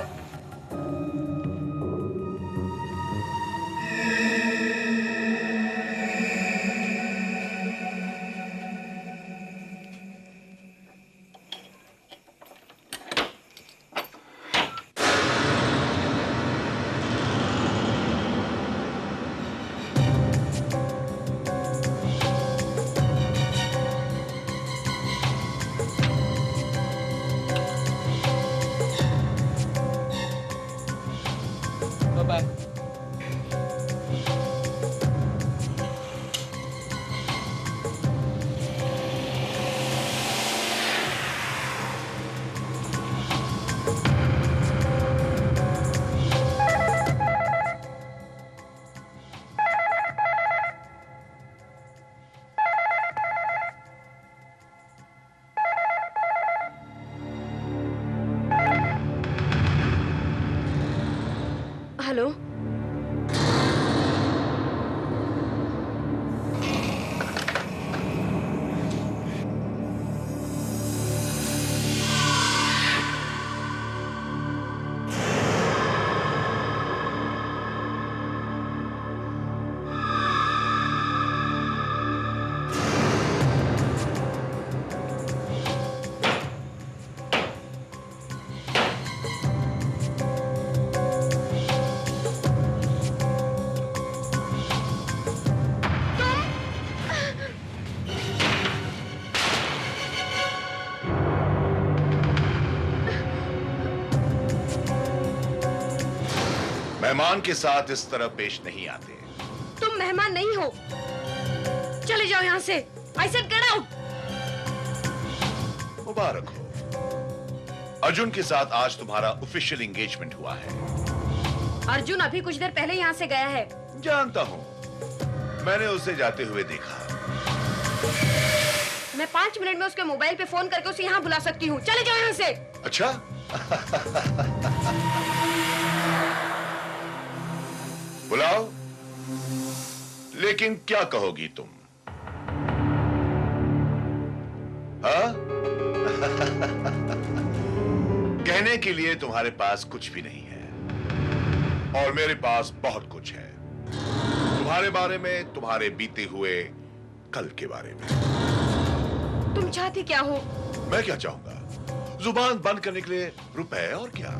Bye. Hello. मेहमान के साथ इस तरह पेश नहीं आते। तुम मेहमान नहीं हो, चले जाओ यहाँ से। I said get out। मुबारक हो, अर्जुन के साथ आज तुम्हारा ऑफिशियल एंगेजमेंट हुआ है। अर्जुन अभी कुछ देर पहले यहाँ से गया है। जानता हूँ, मैंने उसे जाते हुए देखा। मैं 5 मिनट में उसके मोबाइल पे फोन करके उसे यहाँ बुला सकती हूँ। चले जाओ यहाँ से। अच्छा। बुलाओ, लेकिन क्या कहोगी तुम? हाँ? कहने के लिए तुम्हारे पास कुछ भी नहीं है, और मेरे पास बहुत कुछ है। तुम्हारे बारे में, तुम्हारे बीते हुए कल के बारे में। तुम चाहती क्या हो? मैं क्या चाहूंगा? जुबान बंद करने के लिए रुपए, और क्या।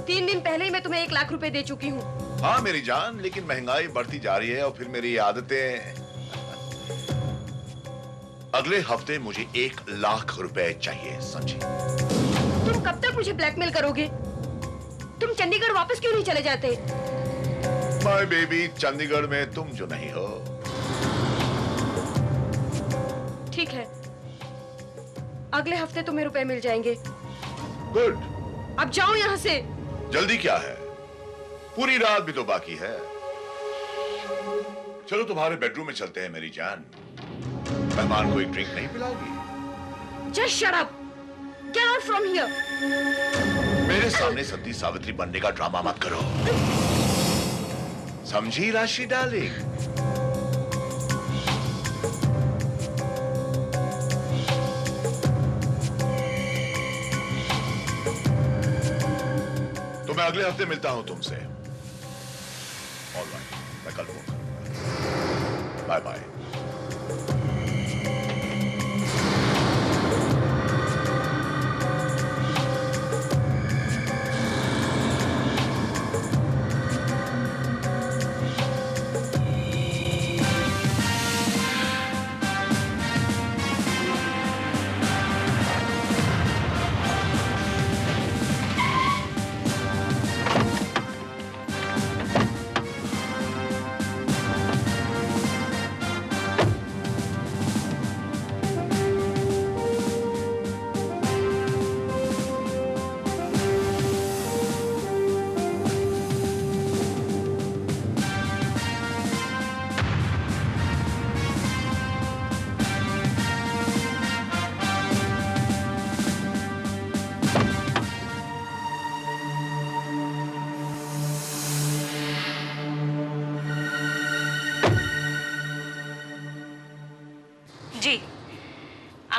3 दिन पहले ही मैं तुम्हें 1 लाख रुपए दे चुकी हूँ। हाँ मेरी जान, लेकिन महंगाई बढ़ती जा रही है और फिर मेरी आदतें। अगले हफ्ते मुझे 1 लाख रुपए चाहिए, समझी? तुम कब तक मुझे ब्लैकमेल करोगे? तुम चंडीगढ़ वापस क्यों नहीं चले जाते? माय बेबी, चंडीगढ़ में तुम जो नहीं हो। ठीक है, अगले हफ्ते तुम्हें रुपए मिल जाएंगे। गुड। अब जाओ यहाँ से। जल्दी क्या है? पूरी रात भी तो बाकी है। चलो तुम्हारे बेडरूम में चलते हैं मेरी जान। मेहमान को एक ड्रिंक नहीं पिलाओगी? Just shut up. Get out from here. मेरे सामने सती सावित्री बनने का ड्रामा मत करो, समझी राशि डार्लिंग? तो मैं अगले हफ्ते मिलता हूं तुमसे। ऑलराइट, मैं कल फोन करूंगा। Bye bye.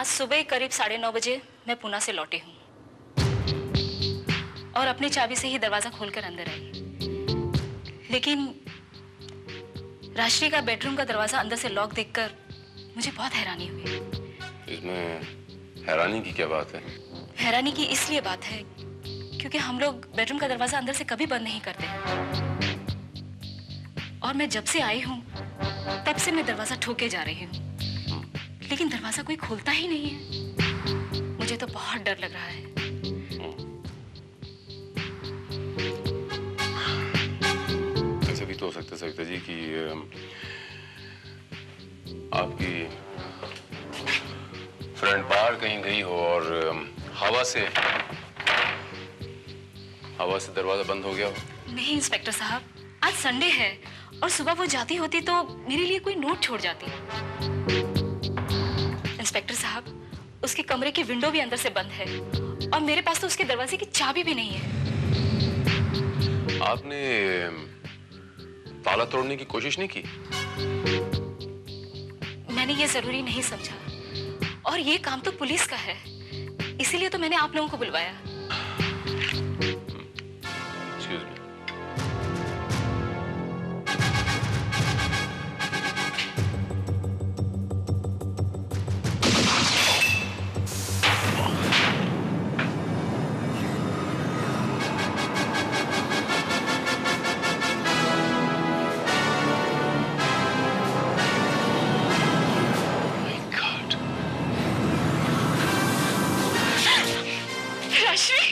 आज सुबह करीब 9:30 बजे मैं पुणे से लौटी हूँ और अपनी चाबी से ही दरवाजा खोलकर अंदर आई। लेकिन राष्ट्री का बेडरूम का दरवाजा अंदर से लॉक देखकर मुझे बहुत हैरानी हुई। इसमें हैरानी की क्या बात है? हैरानी की इसलिए बात है क्योंकि हम लोग बेडरूम का दरवाजा अंदर से कभी बंद नहीं करते और मैं जब से आई हूँ तब से मैं दरवाजा ठोके जा रही हूँ, लेकिन दरवाजा कोई खोलता ही नहीं है। मुझे तो बहुत डर लग रहा है। ऐसा भी तो हो सकता है सविता जी कि आपकी फ्रेंड बाहर कहीं गई हो और हवा से दरवाजा बंद हो गया हो। नहीं इंस्पेक्टर साहब, आज संडे है और सुबह वो जाती होती तो मेरे लिए कोई नोट छोड़ जाती। इंस्पेक्टर साहब, उसके कमरे की विंडो भी अंदर से बंद है और मेरे पास तो उसके दरवाजे की चाबी भी नहीं है। आपने ताला तोड़ने की कोशिश नहीं की? मैंने ये जरूरी नहीं समझा और ये काम तो पुलिस का है, इसीलिए तो मैंने आप लोगों को बुलवाया। Excuse me. राष्ट्री,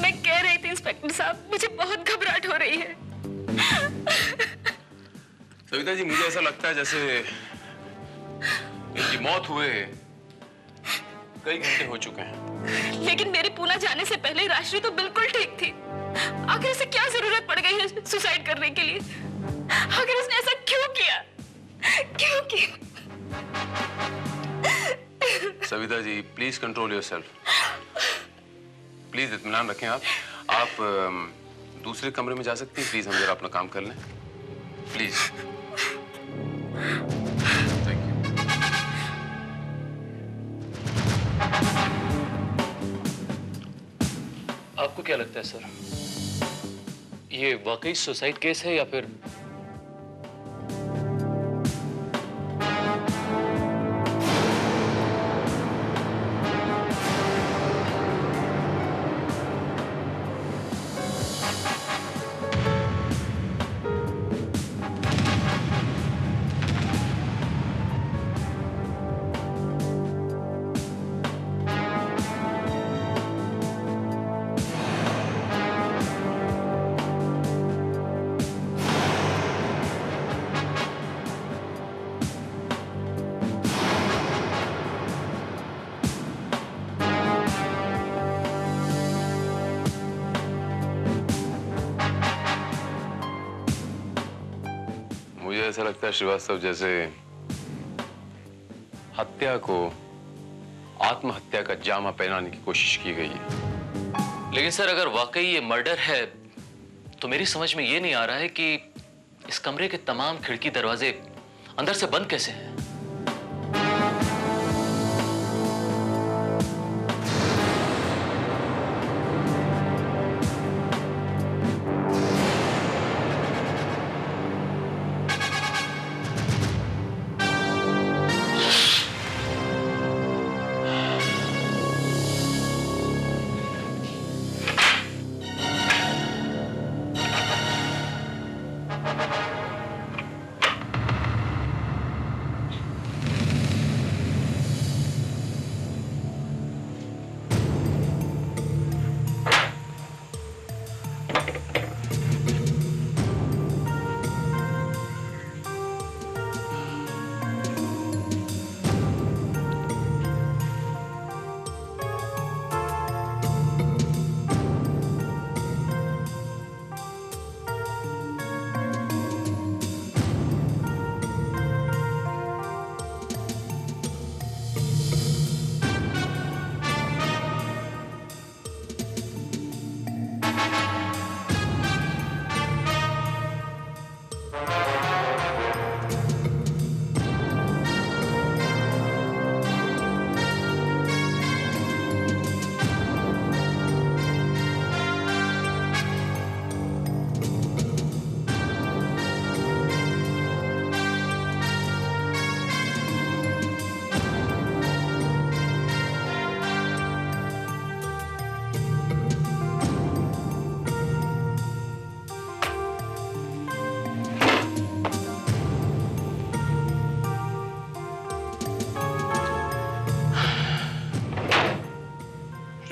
मैं कह रही थी इंस्पेक्टर साहब, मुझे बहुत घबराहट हो रही है। सविता जी, मुझे ऐसा लगता है जैसे इनकी मौत हुए कई घंटे हो चुके हैं। लेकिन मेरे पुणे जाने से पहले राष्ट्री तो बिल्कुल ठीक थी। आखिर उसे क्या जरूरत पड़ गई है सुसाइड करने के लिए? आखिर उसने ऐसा क्यों किया? क्यों किया? Savita ji, please control yourself. Please इत्मीनान रखें आप। आप दूसरे कमरे में जा सकती हैं? प्लीज हम जरा अपना काम कर लें, प्लीज। Thank you. आपको क्या लगता है सर, ये वाकई सुसाइड केस है या फिर? मुझे ऐसा लगता है श्रीवास्तव, जैसे हत्या को आत्महत्या का जामा पहनाने की कोशिश की गई है। लेकिन सर, अगर वाकई ये मर्डर है तो मेरी समझ में ये नहीं आ रहा है कि इस कमरे के तमाम खिड़की दरवाजे अंदर से बंद कैसे हैं।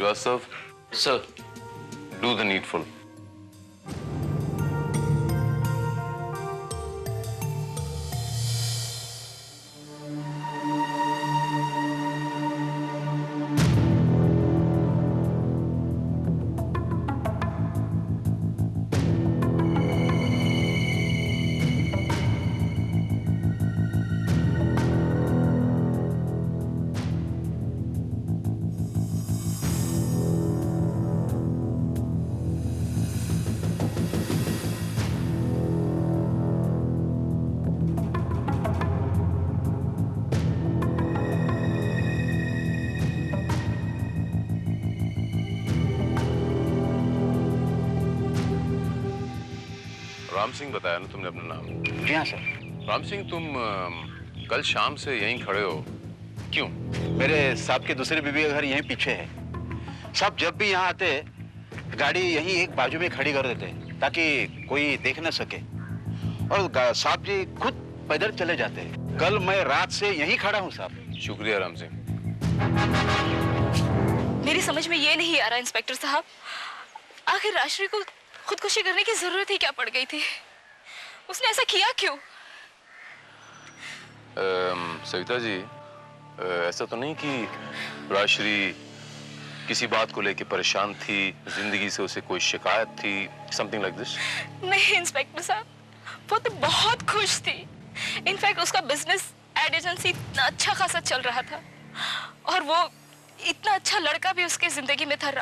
Srivastava, sir, do the needful. Ram Singh बताया ना तुमने अपना नाम? जी हाँ सर। राम सिंह, तुम कल शाम से यहीं खड़े हो, क्यों? मेरे साहब की दूसरी बीवी का घर यहीं पीछे है। साहब जब भी यहाँ आते गाड़ी यहीं एक बाजू में खड़ी कर देते ताकि कोई देख न सके, और साहब जी खुद पैदल चले जाते हैं। कल मैं रात से यहीं खड़ा हूँ साहब। शुक्रिया राम सिंह। मेरी समझ में ये नहीं आ रहा इंस्पेक्टर साहब, आखिर राजश्री को खुदकुशी करने की जरूरत ही क्या पड़ गई थी? उसने ऐसा किया क्यों? सविता जी, ऐसा तो नहीं कि राजश्री किसी बात को लेकर परेशान थी, जिंदगी से उसे कोई शिकायत थी, समथिंग लाइक दिस? नहीं इंस्पेक्टर साहब, वो तो बहुत खुश थी। इनफैक्ट उसका बिजनेस एड एजेंसी इतना अच्छा खासा चल रहा था, और वो इतना अच्छा लड़का भी उसके जिंदगी में था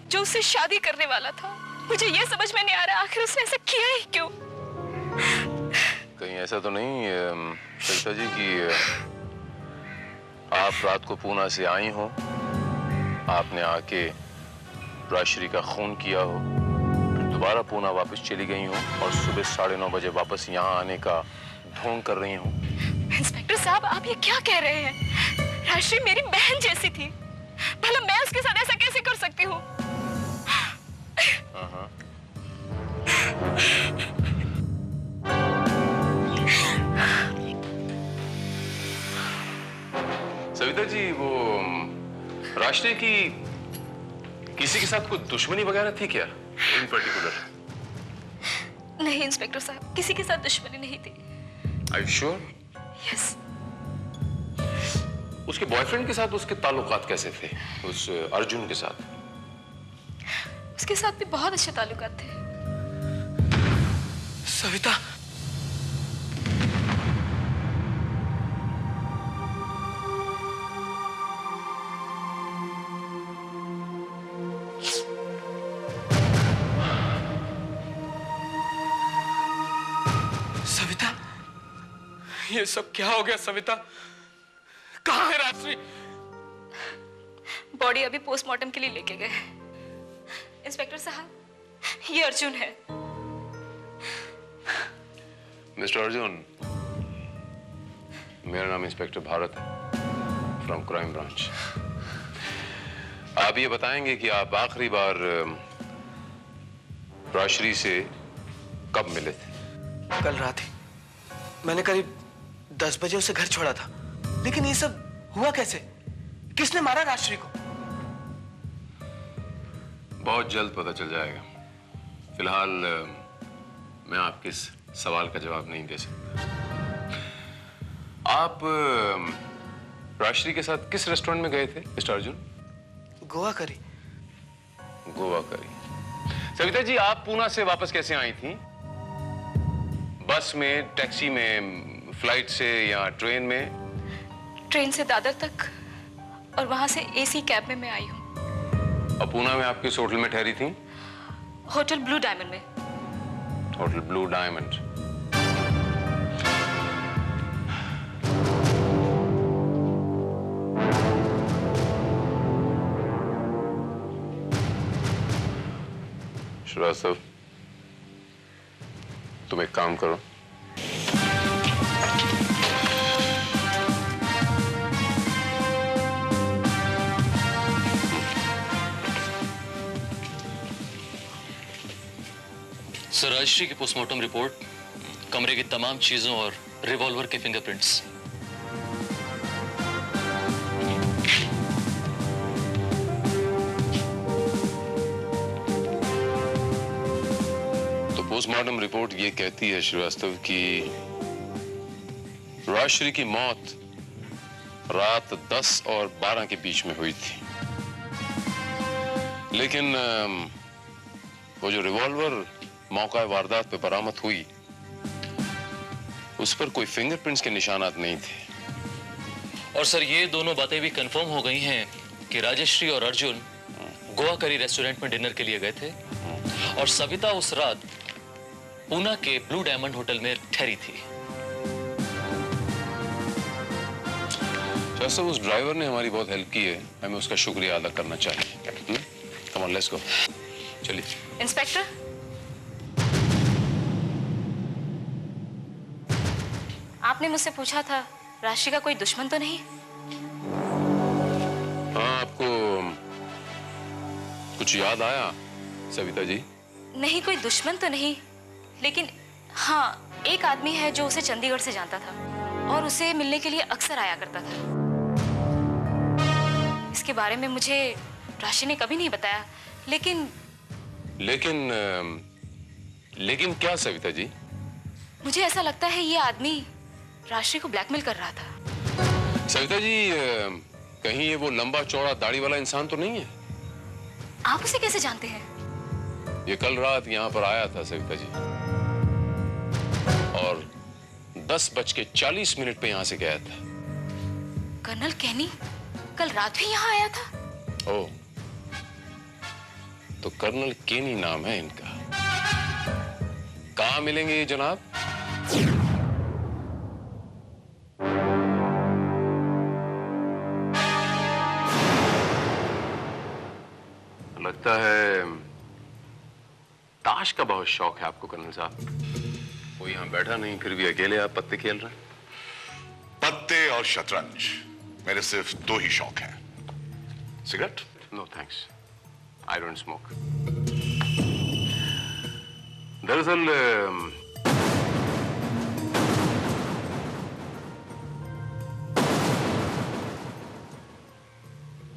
जो उससे शादी करने वाला था। मुझे ये समझ में नहीं आ रहा आखिर उसने ऐसा किया ही क्यों? कहीं ऐसा तो नहीं सविता जी कि आप रात को पूना से आई हो, आपने आके राजश्री का खून किया हो, फिर दोबारा पूना वापस चली गई हो और सुबह 9:30 बजे वापस यहाँ आने का ढोंग कर रही हो? इंस्पेक्टर साहब, आप ये क्या कह रहे हैं? राजश्री मेरी बहन जैसी थी, भला मैं उसके साथ ऐसा कैसे कर सकती हूँ? सविता जी, वो राजश्री की किसी के साथ कोई दुश्मनी वगैरह थी क्या इन पर्टिकुलर? नहीं इंस्पेक्टर साहब, किसी के साथ दुश्मनी नहीं थी। Are you sure? Yes. उसके बॉयफ्रेंड के साथ उसके ताल्लुकात कैसे थे, उस अर्जुन के साथ? उसके साथ भी बहुत अच्छे ताल्लुकात थे। सविता, सविता, ये सब क्या हो गया? सविता, कहाँ है राजश्री? बॉडी अभी पोस्टमार्टम के लिए लेके गए। इंस्पेक्टर साहब, ये अर्जुन है। मिस्टर अर्जुन, मेरा नाम इंस्पेक्टर भारत है, फ्रॉम क्राइम ब्रांच। आप ये बताएंगे कि आप आखिरी बार राजश्री से कब मिले थे? कल रात ही। मैंने करीब 10 बजे उसे घर छोड़ा था, लेकिन ये सब हुआ कैसे? किसने मारा राजश्री को? बहुत जल्द पता चल जाएगा। फिलहाल मैं आपके इस सवाल का जवाब नहीं दे सकता। आप राजश्री के साथ किस रेस्टोरेंट में गए थे मिस्टर अर्जुन? गोवा करी। गोवा करी। सविता जी, आप पूना से वापस कैसे आई थी? बस में, टैक्सी में, फ्लाइट से या ट्रेन में? ट्रेन से दादर तक और वहां से एसी कैब में मैं आई हूँ। और पूना में आप किस होटल में ठहरी थी? होटल ब्लू डायमंड में। Hotel blue diamond. श्रीवास्तव, तुम एक काम करो, सर, राजश्री की पोस्टमार्टम रिपोर्ट, कमरे की तमाम चीजों और रिवॉल्वर के फिंगरप्रिंट्स। पोस्टमार्टम रिपोर्ट ये कहती है श्रीवास्तव कि राजश्री की मौत रात 10 और 12 के बीच में हुई थी। लेकिन वो जो रिवॉल्वर मौका वारदात पे बरामद हुई, उस पर कोई फिंगरप्रिंट्स के निशानात नहीं थे। और सर ये दोनों बातें भी कंफर्म हो गई हैं कि राजश्री और अर्जुन गोवा करी रेस्टोरेंट में डिनर के लिए गए थे और सविता उस रात पूना के ब्लू डायमंड होटल में ठहरी थी। जैसे उस ड्राइवर ने हमारी बहुत हेल्प की है, हमें उसका शुक्रिया अदा करना चाहिए। Come on, let's go. चलिए। इंस्पेक्टर, आपने मुझसे पूछा था राशि का कोई दुश्मन तो नहीं? हाँ, आपको कुछ याद आया सविता जी? नहीं, कोई दुश्मन तो नहीं, लेकिन हाँ, एक आदमी है जो उसे चंडीगढ़ से जानता था और उसे मिलने के लिए अक्सर आया करता था। इसके बारे में मुझे राशि ने कभी नहीं बताया, लेकिन क्या सविता जी? मुझे ऐसा लगता है ये आदमी राशि को ब्लैकमेल कर रहा था। सविता जी, कहीं ये वो लंबा चौड़ा दाढ़ी वाला इंसान तो नहीं है? आप उसे कैसे जानते हैं? ये कल रात यहाँ पर आया था सविता जी, और 10:40 पे यहाँ से गया था। कर्नल कैनी कल रात भी यहाँ आया था? ओह, तो कर्नल केनी नाम है इनका। कहाँ मिलेंगे ये जनाब? लगता है ताश का बहुत शौक है आपको कर्नल साहब। वो यहाँ बैठा नहीं, फिर भी अकेले आप पत्ते खेल रहे हैं। पत्ते और शतरंज मेरे सिर्फ 2 ही शौक हैं। Cigarette? No thanks, I don't smoke. दरअसल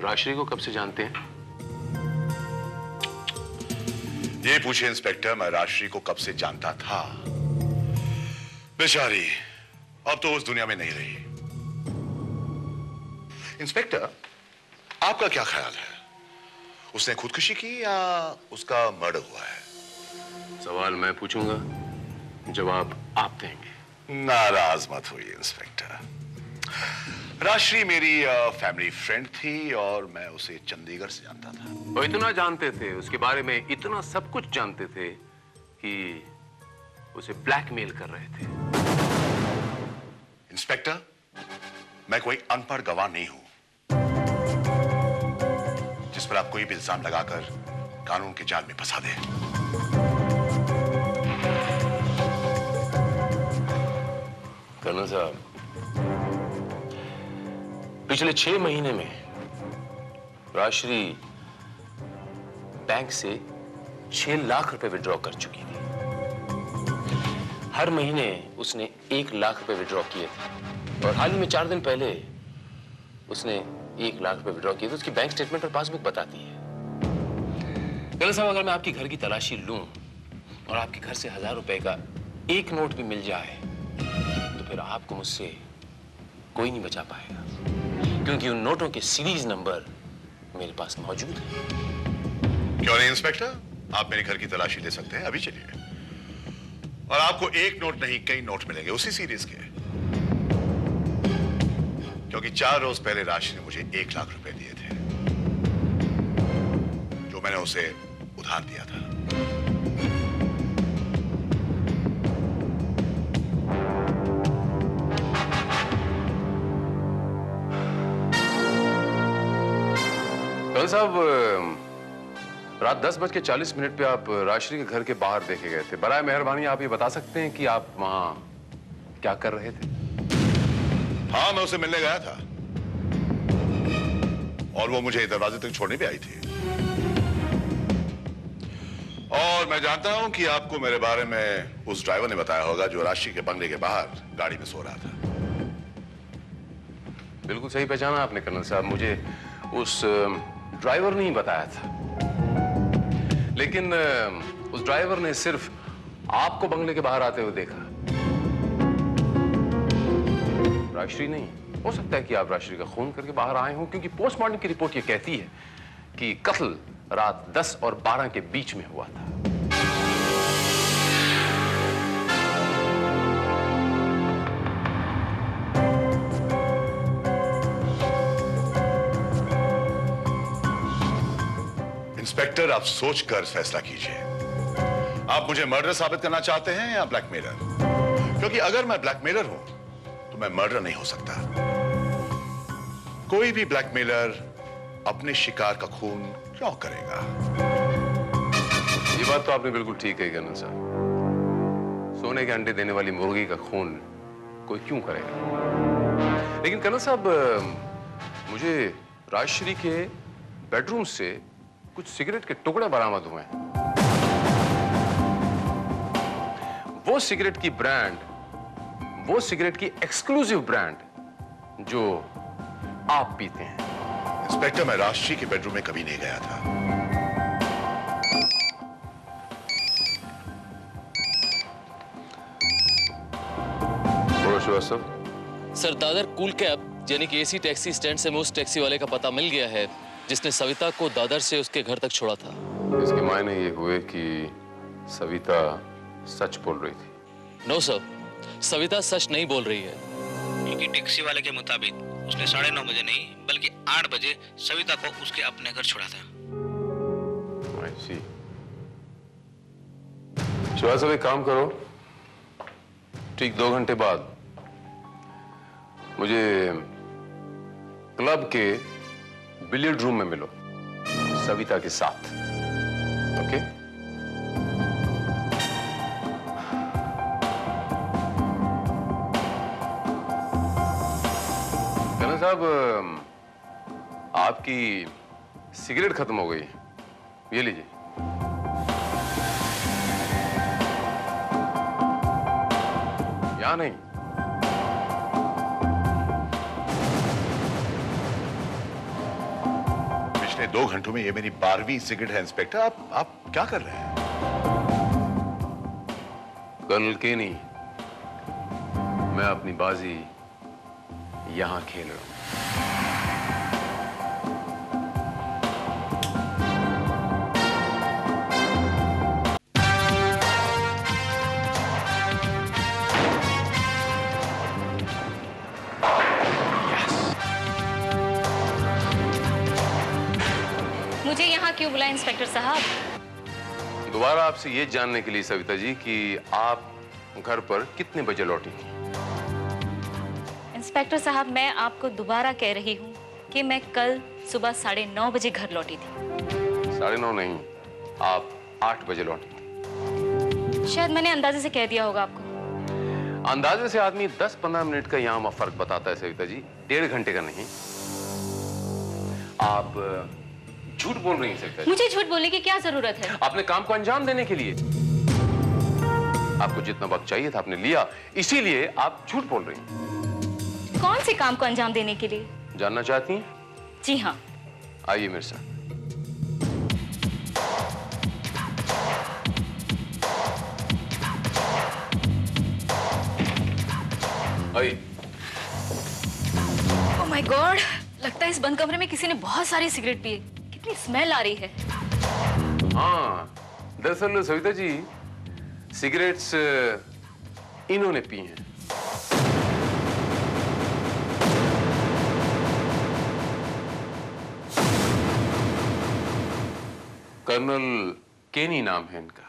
राजश्री को कब से जानते हैं? ये पूछे इंस्पेक्टर, मैं राजश्री को कब से जानता था। बेचारी अब तो उस दुनिया में नहीं रही। इंस्पेक्टर, आपका क्या ख्याल है? उसने खुदकुशी की या उसका मर्डर हुआ है? सवाल मैं पूछूंगा, जवाब आप देंगे। नाराज मत होइए इंस्पेक्टर। राजश्री मेरी फैमिली फ्रेंड थी और मैं उसे चंडीगढ़ से जानता था। वो इतना जानते थे, उसके बारे में इतना सब कुछ जानते थे कि उसे ब्लैकमेल कर रहे थे। इंस्पेक्टर, मैं कोई अनपढ़ गवाह नहीं हूं जिस पर आप कोई भी इल्जाम लगाकर कानून के जाल में फंसा दे। कर्नल साहब, पिछले 6 महीने में राजश्री बैंक से 6 लाख रुपए विड्रॉ कर चुकी थी। हर महीने उसने 1 लाख रुपए विड्रॉ किए थे और हाल ही में 4 दिन पहले उसने 1 लाख रुपए विड्रॉ किए थे। उसकी बैंक स्टेटमेंट और पासबुक बताती है। कर्नल साहब, अगर मैं आपकी घर की तलाशी लूं और आपके घर से 1000 रुपए का एक नोट भी मिल जाए तो फिर आपको मुझसे कोई नहीं बचा पाएगा, क्योंकि उन नोटों के सीरीज नंबर मेरे पास मौजूद है। क्यों नहीं इंस्पेक्टर, आप मेरे घर की तलाशी ले सकते हैं। अभी चलिए, और आपको एक नोट नहीं कई नोट मिलेंगे उसी सीरीज के, क्योंकि 4 रोज पहले राशि ने मुझे 1 लाख रुपए दिए थे जो मैंने उसे उधार दिया था। कर्नल साहब, रात 10:40 पे आप राजश्री के घर के बाहर देखे गए थे। बराए मेहरबानी आप ये बता सकते हैं कि आप वहां क्या कर रहे थे? हाँ, मैं उसे मिलने गया था और वो मुझे दरवाजे तक छोड़ने भी आई थी। और मैं जानता हूं कि आपको मेरे बारे में उस ड्राइवर ने बताया होगा जो राजश्री के बंगले के बाहर गाड़ी में सो रहा था। बिल्कुल सही पहचाना आपने कर्नल साहब। मुझे उस ड्राइवर ने ही बताया था, लेकिन उस ड्राइवर ने सिर्फ आपको बंगले के बाहर आते हुए देखा। राजश्री नहीं, हो सकता है कि आप राजश्री का खून करके बाहर आए हों, क्योंकि पोस्टमार्टम की रिपोर्ट ये कहती है कि कत्ल रात 10 और 12 के बीच में हुआ था। इंस्पेक्टर, आप सोचकर फैसला कीजिए। आप मुझे मर्डर साबित करना चाहते हैं या ब्लैकमेलर? क्योंकि अगर मैं ब्लैकमेलर हूं तो मैं मर्डर नहीं हो सकता। कोई भी ब्लैकमेलर अपने शिकार का खून क्यों करेगा? ये बात तो आपने बिल्कुल ठीक कही कर्नल साहब। सोने के अंडे देने वाली मुर्गी का खून कोई क्यों करेगा? लेकिन कर्नल साहब, मुझे राजश्री के बेडरूम से कुछ सिगरेट के टुकड़े बरामद हुए हैं। वो सिगरेट की ब्रांड, वो सिगरेट की एक्सक्लूसिव ब्रांड जो आप पीते हैं। इंस्पेक्टर, मैं राजश्री के बेडरूम में कभी नहीं गया था। बोलो Shrivastava. Sir, Dadar cool cab यानी कि एसी टैक्सी स्टैंड से उस टैक्सी वाले का पता मिल गया है जिसने सविता को दादर से उसके घर तक छोड़ा था। इसके मायने ये हुए कि सविता सच बोल रही थी? नो सर, सविता सच नहीं बोल रही है। क्योंकि टैक्सी वाले के मुताबिक उसने 9:30 बजे नहीं बल्कि 8 बजे सविता को उसके अपने घर छोड़ा था। श्रीवास्तव, एक काम करो, ठीक 2 घंटे बाद मुझे क्लब के बिलियर्ड रूम में मिलो सविता के साथ। ओके? कर्नल साहब, आपकी सिगरेट खत्म हो गई, ये लीजिए। यहाँ नहीं, पिछले 2 घंटों में ये मेरी 12वीं सिगरेट है इंस्पेक्टर। आप क्या कर रहे हैं? कर्नल केनी, मैं अपनी बाजी यहां खेल रहा हूं। मुझे यहाँ क्यों बुलाया इंस्पेक्टर साहब? दोबारा आपसे ये जानने के लिए सविता जी कि आप घर पर कितने बजे लौटी थी? इंस्पेक्टर साहब, मैं आपको दोबारा कह रही हूँ कि मैं कल सुबह 9:30 बजे घर लौटी थी। 9:30 नहीं, आप 8 बजे लौटी थी। शायद मैंने अंदाजे से कह दिया होगा आपको। अंदाजे से आदमी 10-15 मिनट का यहाँ फर्क बताता है सविता जी, 1.5 घंटे का नहीं। आप झूठ बोल रही हैं सविता जी। मुझे झूठ बोलने की क्या जरूरत है? अपने काम को अंजाम देने के लिए आपको जितना वक्त चाहिए था आपने लिया, इसीलिए आप झूठ बोल रही हैं। कौन से काम को अंजाम देने के लिए? जानना चाहती हैं? जी हाँ। आइए मेरे साथ। आइए। ओह माय गॉड, लगता है इस बंद कमरे में किसी ने बहुत सारी सिगरेट पी। कितनी स्मेल आ रही है। हाँ, दरअसल सविता जी, सिगरेट्स इन्होंने पी हैं। कर्नल केनी नाम है इनका।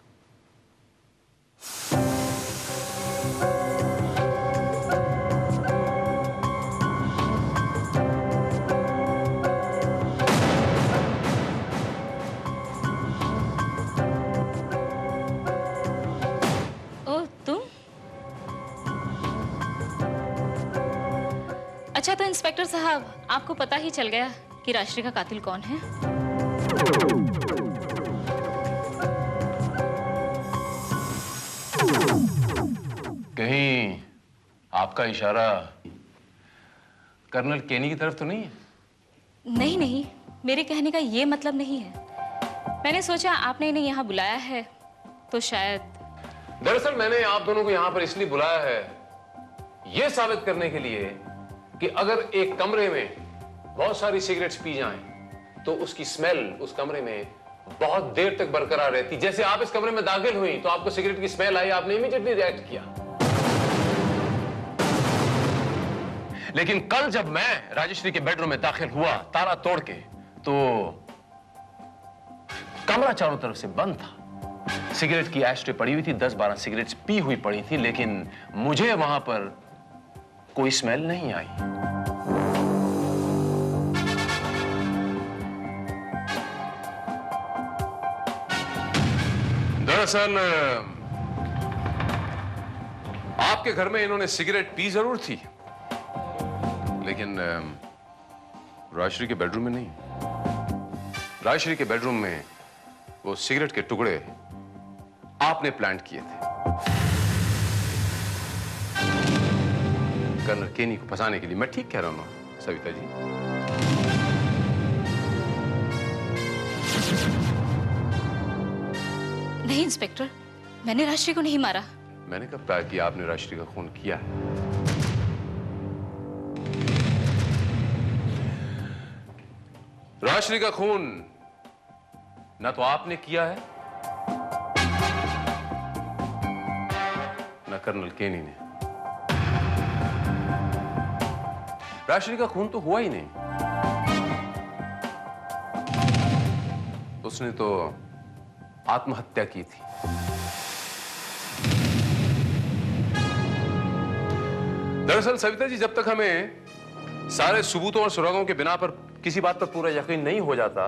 अच्छा, तो इंस्पेक्टर साहब, आपको पता ही चल गया कि राजश्री का कातिल कौन है? कहीं आपका इशारा कर्नल केनी की तरफ तो नहीं है? नहीं नहीं, मेरे कहने का ये मतलब नहीं है। मैंने सोचा आपने इन्हें यहाँ बुलाया है तो शायद। दरअसल मैंने आप दोनों को यहां पर इसलिए बुलाया है, यह साबित करने के लिए कि अगर एक कमरे में बहुत सारी सिगरेट्स पी जाएं, तो उसकी स्मेल उस कमरे में बहुत देर तक बरकरार रहती। जैसे आप इस कमरे में दाखिल हुई तो आपको सिगरेट की स्मेल आई, आपने इमीडिएटली रिएक्ट किया। लेकिन कल जब मैं राजश्री के बेडरूम में दाखिल हुआ ताला तोड़ के, तो कमरा चारों तरफ से बंद था। सिगरेट की एशट्रे पड़ी हुई थी, 10-12 सिगरेट्स पी हुई पड़ी थी, लेकिन मुझे वहां पर कोई स्मेल नहीं आई। दरअसल आपके घर में इन्होंने सिगरेट पी जरूर थी, लेकिन राजश्री के बेडरूम में नहीं। राजश्री के बेडरूम में वो सिगरेट के टुकड़े आपने प्लांट किए थे, कर्नल केनी को फंसाने के लिए। मैं ठीक कह रहा हूं ना सविता जी? नहीं इंस्पेक्टर, मैंने राजश्री को नहीं मारा। मैंने कब कहा कि आपने राजश्री का खून किया है? राजश्री का खून ना तो आपने किया है ना कर्नल केनी ने। राजश्री का खून तो हुआ ही नहीं, उसने तो आत्महत्या की थी। दरअसल सविता जी, जब तक हमें सारे सबूतों और सुरागों के बिना पर किसी बात पर पूरा यकीन नहीं हो जाता,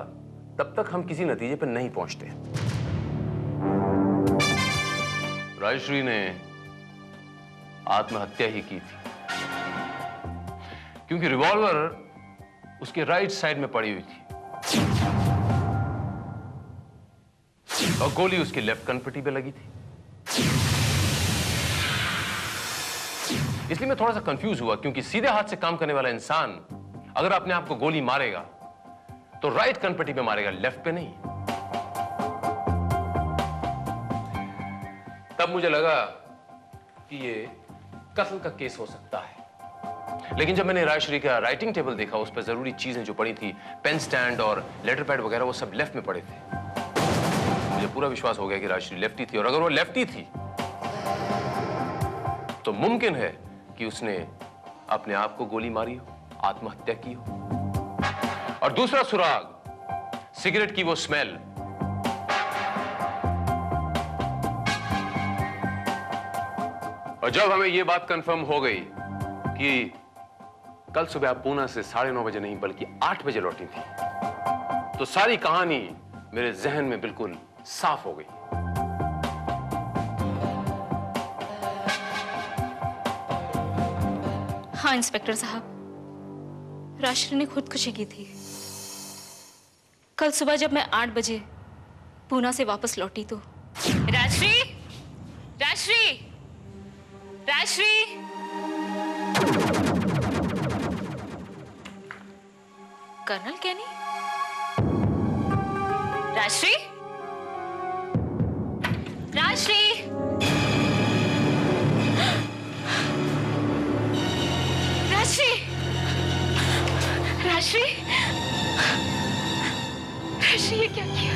तब तक हम किसी नतीजे पर नहीं पहुंचते। राजश्री ने आत्महत्या ही की थी, क्योंकि रिवॉल्वर उसके राइट साइड में पड़ी हुई थी और गोली उसकी लेफ्ट कनपट्टी पे लगी थी। इसलिए मैं थोड़ा सा कंफ्यूज हुआ, क्योंकि सीधे हाथ से काम करने वाला इंसान अगर अपने आप को गोली मारेगा तो राइट कनपट्टी पे मारेगा, लेफ्ट पे नहीं। तब मुझे लगा कि ये कत्ल का केस हो सकता है। लेकिन जब मैंने राजश्री का राइटिंग टेबल देखा, उस पर जरूरी चीजें जो पड़ी थी, पेन स्टैंड और लेटर पैड वगैरह, वो सब लेफ्ट में पड़े थे। मुझे पूरा विश्वास हो गया कि राजश्री लेफ्टी थी, और अगर वो लेफ्टी थी तो मुमकिन है कि उसने अपने आप को गोली मारी हो, आत्महत्या की हो। और दूसरा सुराग, सिगरेट की वो स्मेल, और जब हमें यह बात कंफर्म हो गई कि कल सुबह आप पूना से 9:30 बजे नहीं बल्कि 8 बजे लौटी थी, तो सारी कहानी मेरे जहन में बिल्कुल साफ हो गई। हाँ इंस्पेक्टर साहब, राजश्री ने खुदकुशी की थी। कल सुबह जब मैं 8 बजे पूना से वापस लौटी तो राजश्री, राजश्री, राजश्री, कर्नल केनी, राजश्री, राजश्री, राजश्री, राजश्री, राजश्री, ये क्या किया?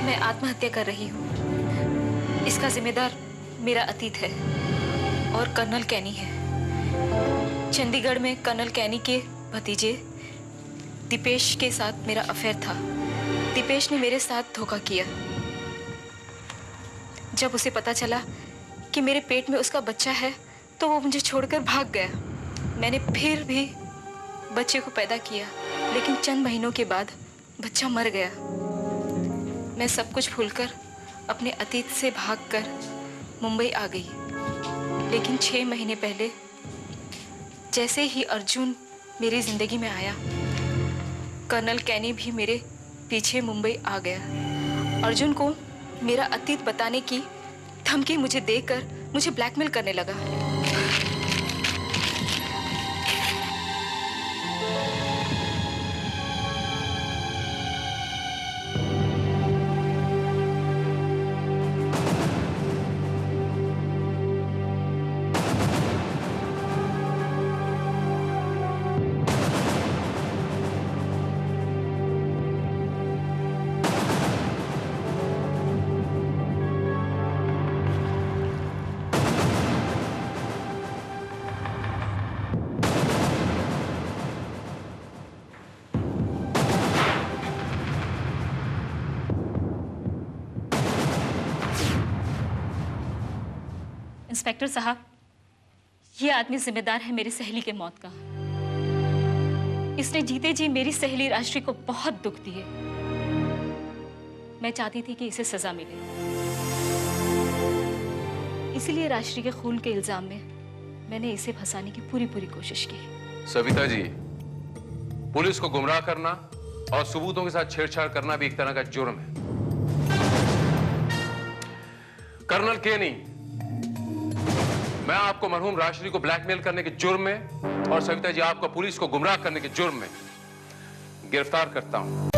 मैं आत्महत्या कर रही हूँ। इसका जिम्मेदार मेरा अतीत है और कर्नल केनी है। चंडीगढ़ में कर्नल केनी के भतीजे दीपेश के साथ मेरा अफेयर था। दीपेश ने मेरे साथ धोखा किया। जब उसे पता चला कि मेरे पेट में उसका बच्चा है तो वो मुझे छोड़कर भाग गया। मैंने फिर भी बच्चे को पैदा किया, लेकिन चंद महीनों के बाद बच्चा मर गया। मैं सब कुछ भूलकर अपने अतीत से भागकर मुंबई आ गई। लेकिन 6 महीने पहले जैसे ही अर्जुन मेरी जिंदगी में आया, कर्नल केनी भी मेरे पीछे मुंबई आ गया। अर्जुन को मेरा अतीत बताने की धमकी मुझे देकर मुझे ब्लैकमेल करने लगा। इंस्पेक्टर साहब, ये आदमी जिम्मेदार है मेरी सहेली के मौत का। इसने जीते जी मेरी सहेली राजश्री को बहुत दुख दिए। मैं चाहती थी कि इसे सजा मिले, इसलिए राजश्री के खून के इल्जाम में मैंने इसे फंसाने की पूरी कोशिश की। सविता जी, पुलिस को गुमराह करना और सबूतों के साथ छेड़छाड़ करना भी एक तरह का जुर्म है। कर्नल केनी, मैं आपको मरहूम राजश्री को ब्लैकमेल करने के जुर्म में और सविता जी आपको पुलिस को गुमराह करने के जुर्म में गिरफ्तार करता हूं।